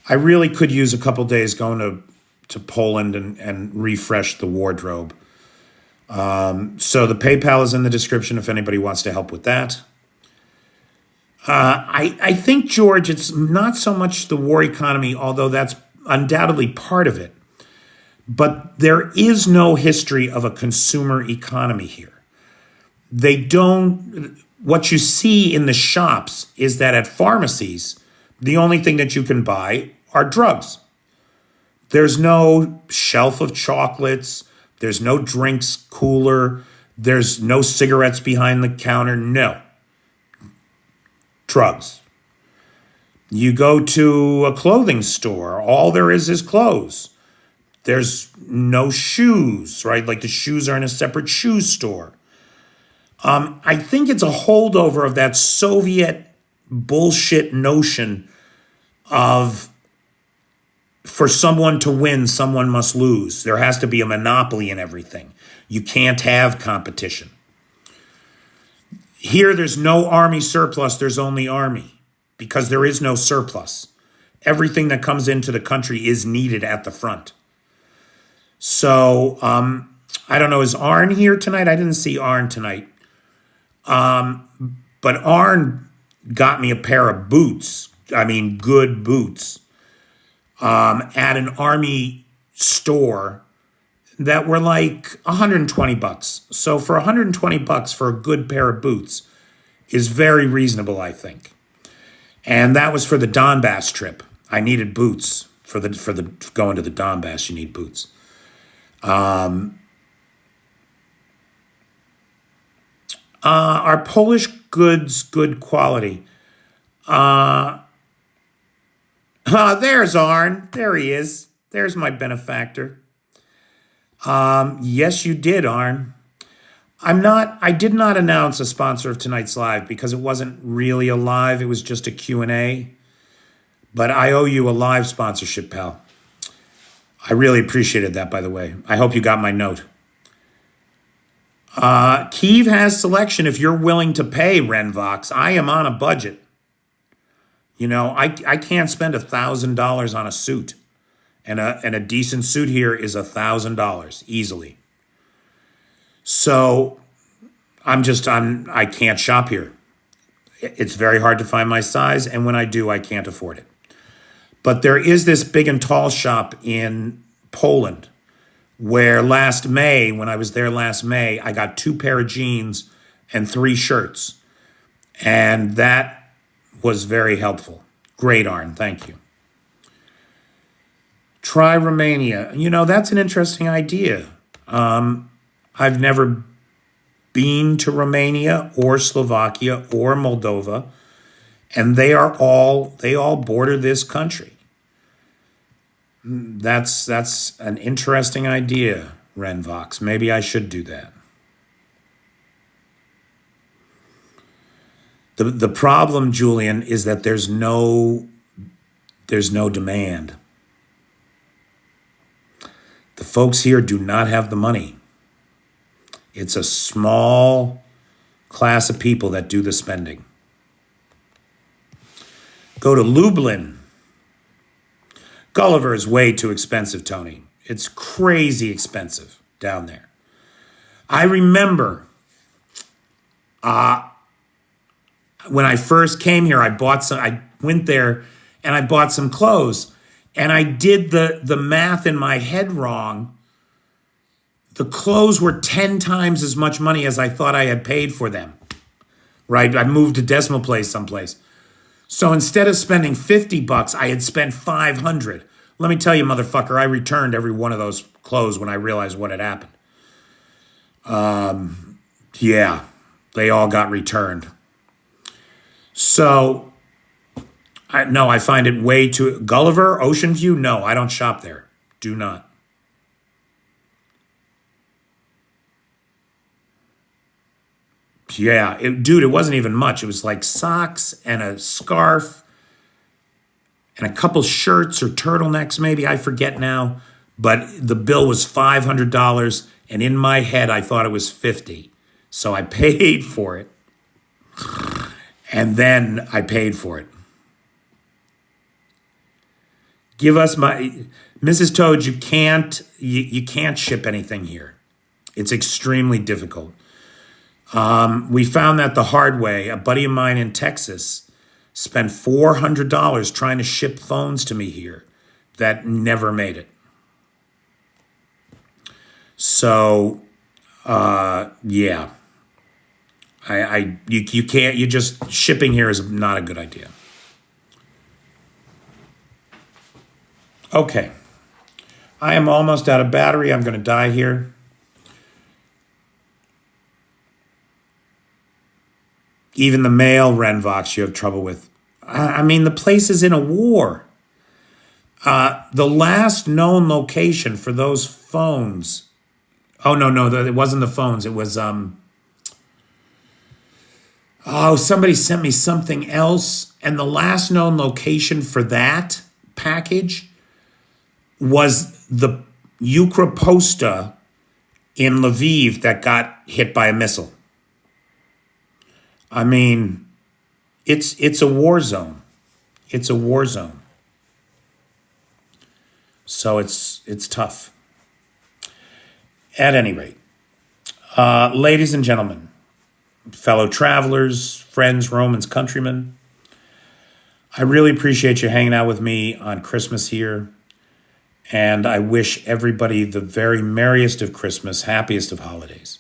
I really could use a couple days going to Poland and refresh the wardrobe. So the PayPal is in the description if anybody wants to help with that. I think, George, it's not so much the war economy, although that's undoubtedly part of it. But there is no history of a consumer economy here. What you see in the shops is that at pharmacies, the only thing that you can buy are drugs. There's no shelf of chocolates. There's no drinks cooler. There's no cigarettes behind the counter. No. Drugs. You go to a clothing store, all there is clothes. There's no shoes, right? Like the shoes are in a separate shoe store. I think it's a holdover of that Soviet bullshit notion of for someone to win, someone must lose. There has to be a monopoly in everything. You can't have competition. Here, there's no army surplus. There's only army because there is no surplus. Everything that comes into the country is needed at the front. So, I don't know, is Arn here tonight? I didn't see Arn tonight. But Arn got me a pair of boots. I mean, good boots. At an army store that were like $120. So for $120 for a good pair of boots is very reasonable, I think. And that was for the Donbass trip. I needed boots for the going to the Donbass. You need boots. Are Polish goods good quality? There's Arn. There he is. There's my benefactor. Yes, you did, Arn. I did not announce a sponsor of tonight's live because it wasn't really a live. It was just a Q&A. But I owe you a live sponsorship, pal. I really appreciated that, by the way. I hope you got my note. Kyiv has selection if you're willing to pay, Renvox. I am on a budget. You know, I can't spend $1,000 on a suit. And a decent suit here is $1,000 easily. So I can't shop here. It's very hard to find my size, and when I do, I can't afford it. But there is this big and tall shop in Poland where last May, when I was there last May, I got 2 pair of jeans and 3 shirts. And that was very helpful. Great, Arn. Thank you. Try Romania. You know, that's an interesting idea. I've never been to Romania or Slovakia or Moldova, and they all border this country. That's an interesting idea, Renvox. Maybe I should do that. The problem, Julian, is that there's no demand. The folks here do not have the money. It's a small class of people that do the spending. Go to Lublin. Gulliver is way too expensive, Tony. It's crazy expensive down there. I remember when I first came here, I went there and I bought some clothes, and I did the math in my head wrong. The clothes were 10 times as much money as I thought I had paid for them, right? I moved to decimal place someplace. So instead of spending $50, I had spent $500. Let me tell you, motherfucker, I returned every one of those clothes when I realized what had happened. Yeah, they all got returned. So, I find it way too... Gulliver, Ocean View, no, I don't shop there. Do not. Yeah, dude, it wasn't even much. It was like socks and a scarf and a couple shirts or turtlenecks, maybe. I forget now. But the bill was $500, and in my head, I thought it was $50. So I paid for it, and then I paid for it. Give us my... Mrs. Toad, you can't ship anything here. It's extremely difficult. We found that the hard way. A buddy of mine in Texas spent $400 trying to ship phones to me here that never made it. So, yeah. You can't, shipping here is not a good idea. Okay. I am almost out of battery. I'm going to die here. Even the mail, Renvox, you have trouble with. I mean, the place is in a war. The last known location for those phones. Oh, no, it wasn't the phones. It was, somebody sent me something else. And the last known location for that package was the Ukroposta in Lviv that got hit by a missile. I mean, it's a war zone. It's a war zone. So it's tough. At any rate, ladies and gentlemen, fellow travelers, friends, Romans, countrymen, I really appreciate you hanging out with me on Christmas here. And I wish everybody the very merriest of Christmas, happiest of holidays,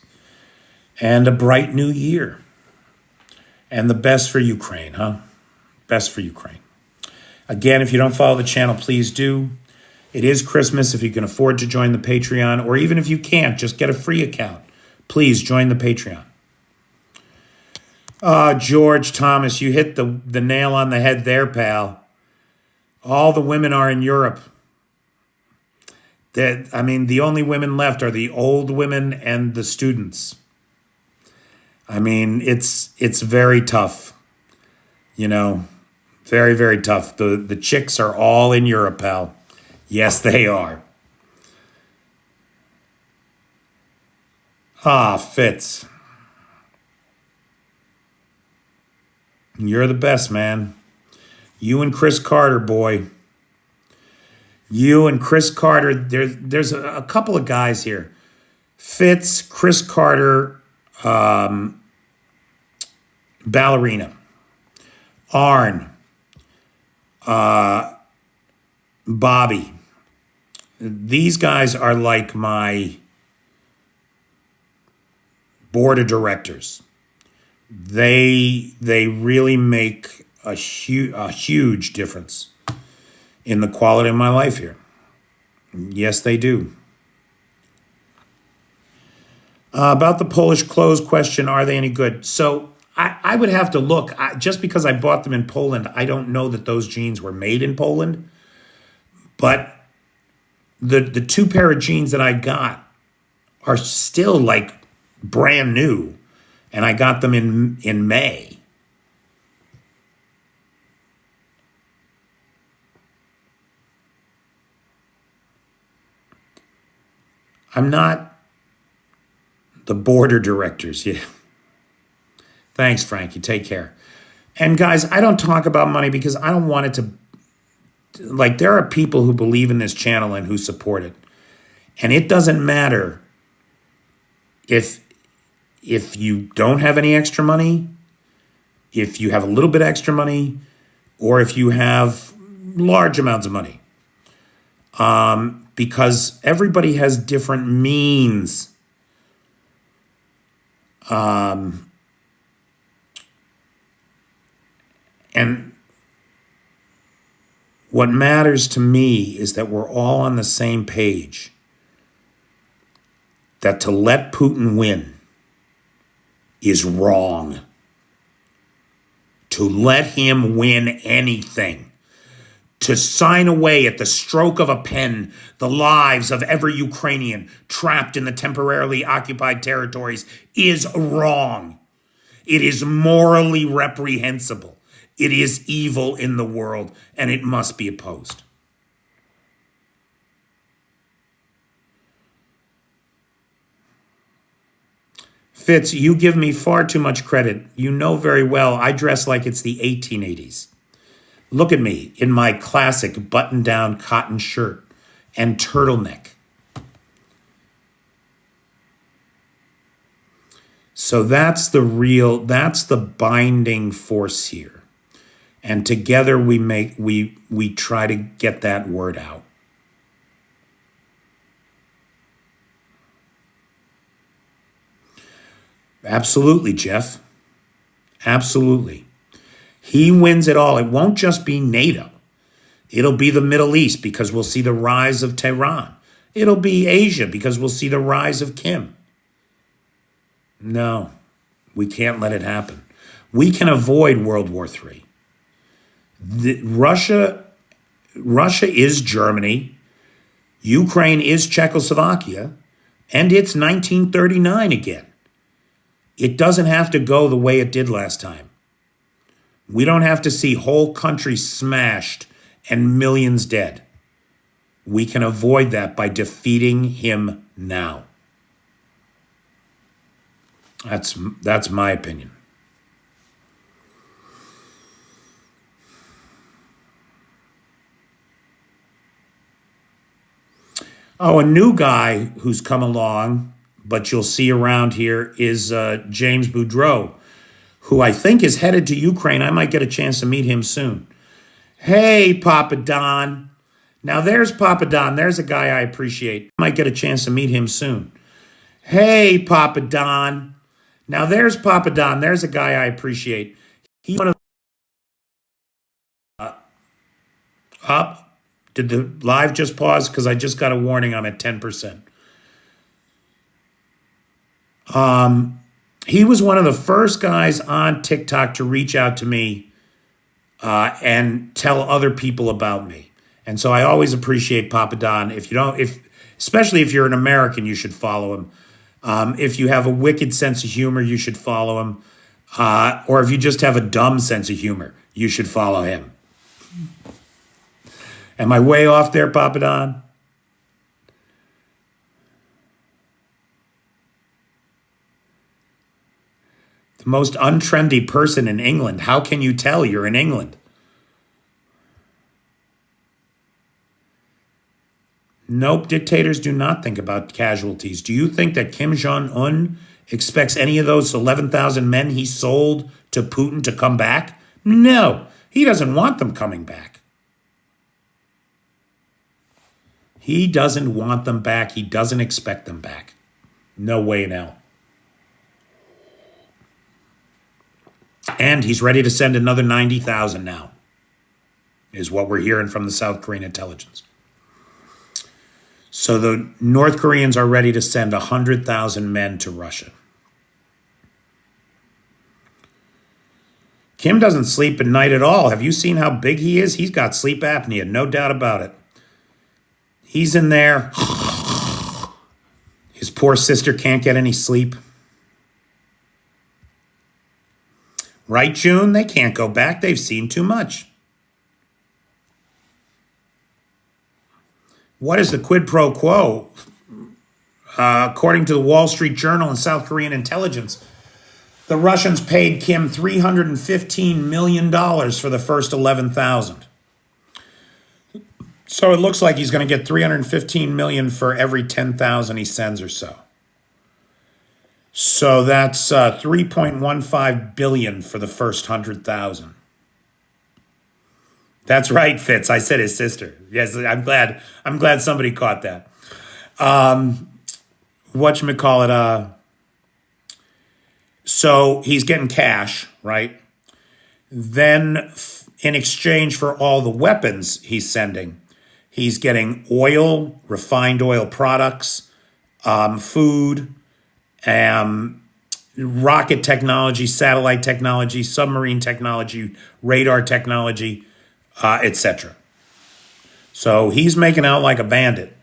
and a bright new year. And the best for Ukraine, huh? Best for Ukraine. Again, if you don't follow the channel, please do. It is Christmas. If you can afford to join the Patreon, or even if you can't, just get a free account. Please join the Patreon. George Thomas, you hit the nail on the head there, pal. All the women are in Europe. The only women left are the old women and the students. I mean, it's very tough, very, very tough. The chicks are all in Europe, pal. Yes, they are. Fitz. You're the best, man. You and Chris Carter, boy. You and Chris Carter. There's a couple of guys here. Fitz, Chris Carter, Ballerina, Arn, Bobby. These guys are like my board of directors. They really make a huge difference in the quality of my life here. Yes, they do. About the Polish clothes question, are they any good? So I would have to look. Just because I bought them in Poland, I don't know that those jeans were made in Poland. But the two pair of jeans that I got are still like brand new, and I got them in May. I'm not the board of directors. Yeah. Thanks, Frankie. Take care. And guys, I don't talk about money because I don't want it to, like, there are people who believe in this channel and who support it. And it doesn't matter if you don't have any extra money, if you have a little bit extra money, or if you have large amounts of money. Because everybody has different means. And what matters to me is that we're all on the same page. That to let Putin win is wrong. To let him win anything, to sign away at the stroke of a pen the lives of every Ukrainian trapped in the temporarily occupied territories is wrong. It is morally reprehensible. It is evil in the world, and it must be opposed. Fitz, you give me far too much credit. You know very well I dress like it's the 1880s. Look at me in my classic button-down cotton shirt and turtleneck. So that's the binding force here. And together we try to get that word out. Absolutely, Jeff. Absolutely. He wins it all. It won't just be NATO. It'll be the Middle East because we'll see the rise of Tehran. It'll be Asia because we'll see the rise of Kim. No, we can't let it happen. We can avoid World War III. Russia is Germany. Ukraine is Czechoslovakia. And it's 1939 again. It doesn't have to go the way it did last time. We don't have to see whole countries smashed and millions dead. We can avoid that by defeating him now. That's my opinion. Oh, a new guy who's come along, but you'll see around here, is James Boudreau, who I think is headed to Ukraine. I might get a chance to meet him soon. Hey, Papa Don. Now there's Papa Don. There's a guy I appreciate. I might get a chance to meet him soon. Hey, Papa Don. Now there's Papa Don. There's a guy I appreciate. He's one of up. Did the live just pause? Because I just got a warning I'm at 10%. He was one of the first guys on TikTok to reach out to me and tell other people about me. And so I always appreciate Papa Don. Especially if you're an American, you should follow him. If you have a wicked sense of humor, you should follow him. Or if you just have a dumb sense of humor, you should follow him. Am I way off there, Papa Don? The most untrendy person in England. How can you tell you're in England? Nope, dictators do not think about casualties. Do you think that Kim Jong-un expects any of those 11,000 men he sold to Putin to come back? No, he doesn't want them coming back. He doesn't want them back. He doesn't expect them back. No way in hell. And he's ready to send another 90,000 now, is what we're hearing from the South Korean intelligence. So the North Koreans are ready to send 100,000 men to Russia. Kim doesn't sleep at night at all. Have you seen how big he is? He's got sleep apnea, no doubt about it. He's in there. His poor sister can't get any sleep. Right, June? They can't go back. They've seen too much. What is the quid pro quo? According to the Wall Street Journal and South Korean intelligence, the Russians paid Kim $315 million for the first 11,000. So it looks like he's going to get $315 million for every 10,000 he sends or so. So that's $3.15 billion for the first 100,000. That's right, Fitz. I said his sister. Yes, I'm glad somebody caught that. Whatchamacallit, so he's getting cash, right? Then in exchange for all the weapons he's sending, he's getting oil, refined oil products, food, rocket technology, satellite technology, submarine technology, radar technology, etc. So he's making out like a bandit.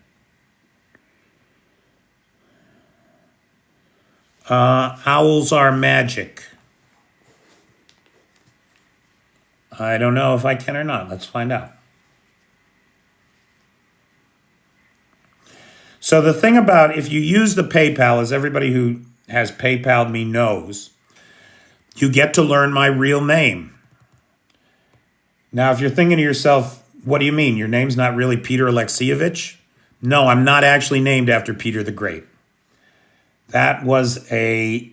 Owls are magic. I don't know if I can or not. Let's find out. So the thing about if you use the PayPal, as everybody who has PayPal'd me knows, you get to learn my real name. Now, if you're thinking to yourself, what do you mean? Your name's not really Peter Alexievich? No, I'm not actually named after Peter the Great. That was a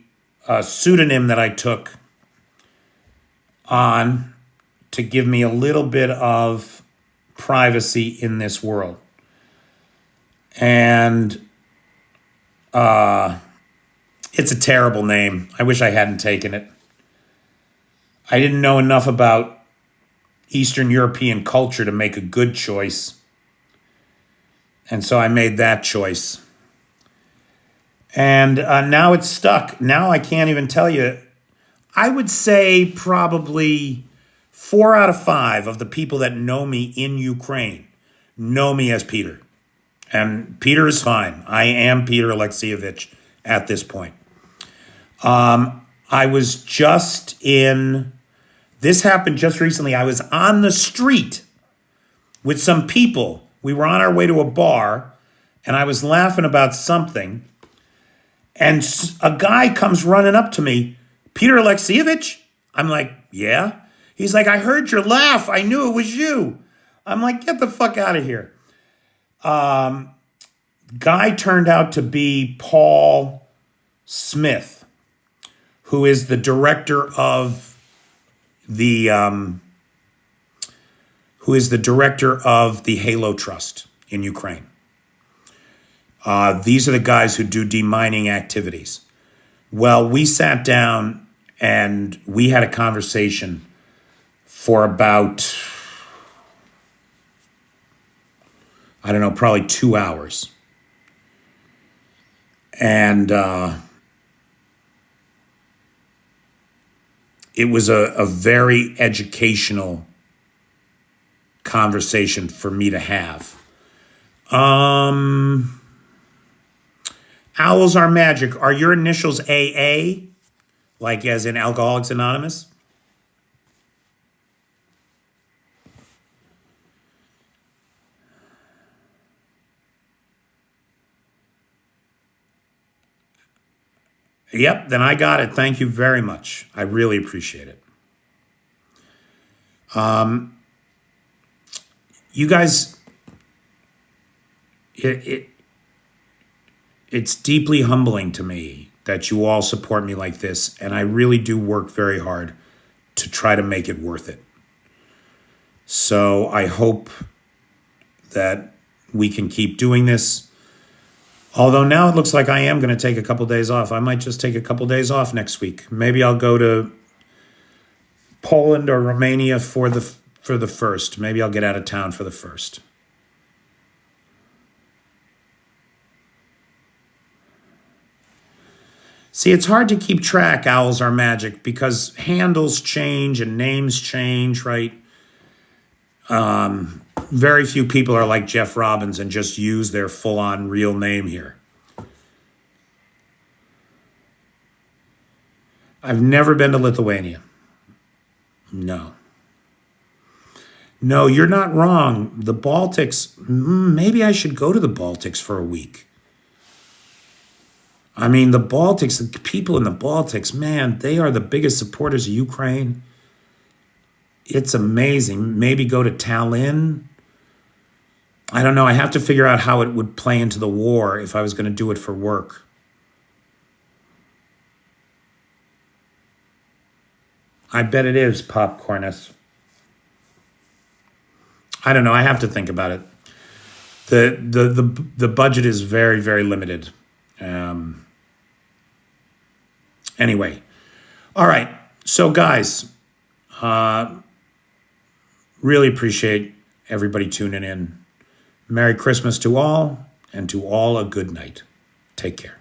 pseudonym that I took on to give me a little bit of privacy in this world. And it's a terrible name. I wish I hadn't taken it. I didn't know enough about Eastern European culture to make a good choice. And so I made that choice. And now it's stuck. Now I can't even tell you. I would say probably 4 out of 5 of the people that know me in Ukraine know me as Peter. And Peter is fine. I am Peter Alexievich at this point. I was just in, this happened just recently. I was on the street with some people. We were on our way to a bar, and I was laughing about something. And a guy comes running up to me, Peter Alexievich? I'm like, yeah. He's like, I heard your laugh. I knew it was you. I'm like, get the fuck out of here. Guy turned out to be Paul Smith, who is the director of the Halo Trust in Ukraine. These are the guys who do demining activities. Well, we sat down and we had a conversation for about, I don't know, probably 2 hours. And it was a very educational conversation for me to have. Owls are magic. Are your initials AA? Like as in Alcoholics Anonymous? Yep, then I got it. Thank you very much. I really appreciate it. You guys, it's deeply humbling to me that you all support me like this, and I really do work very hard to try to make it worth it. So I hope that we can keep doing this. Although now it looks like I am going to take a couple days off. I might just take a couple days off next week. Maybe I'll go to Poland or Romania for the first. Maybe I'll get out of town for the first. See, it's hard to keep track, Owls Are Magic, because handles change and names change, right? Very few people are like Jeff Robbins and just use their full-on real name here. I've never been to Lithuania. No. No, you're not wrong. The Baltics, maybe I should go to the Baltics for a week. I mean, the Baltics, the people in the Baltics, man, they are the biggest supporters of Ukraine. It's amazing. Maybe go to Tallinn. I don't know. I have to figure out how it would play into the war if I was going to do it for work. I bet it is, Popcornus. I don't know. I have to think about it. The budget is very, very limited. Anyway. All right. So, guys, really appreciate everybody tuning in. Merry Christmas to all, and to all a good night. Take care.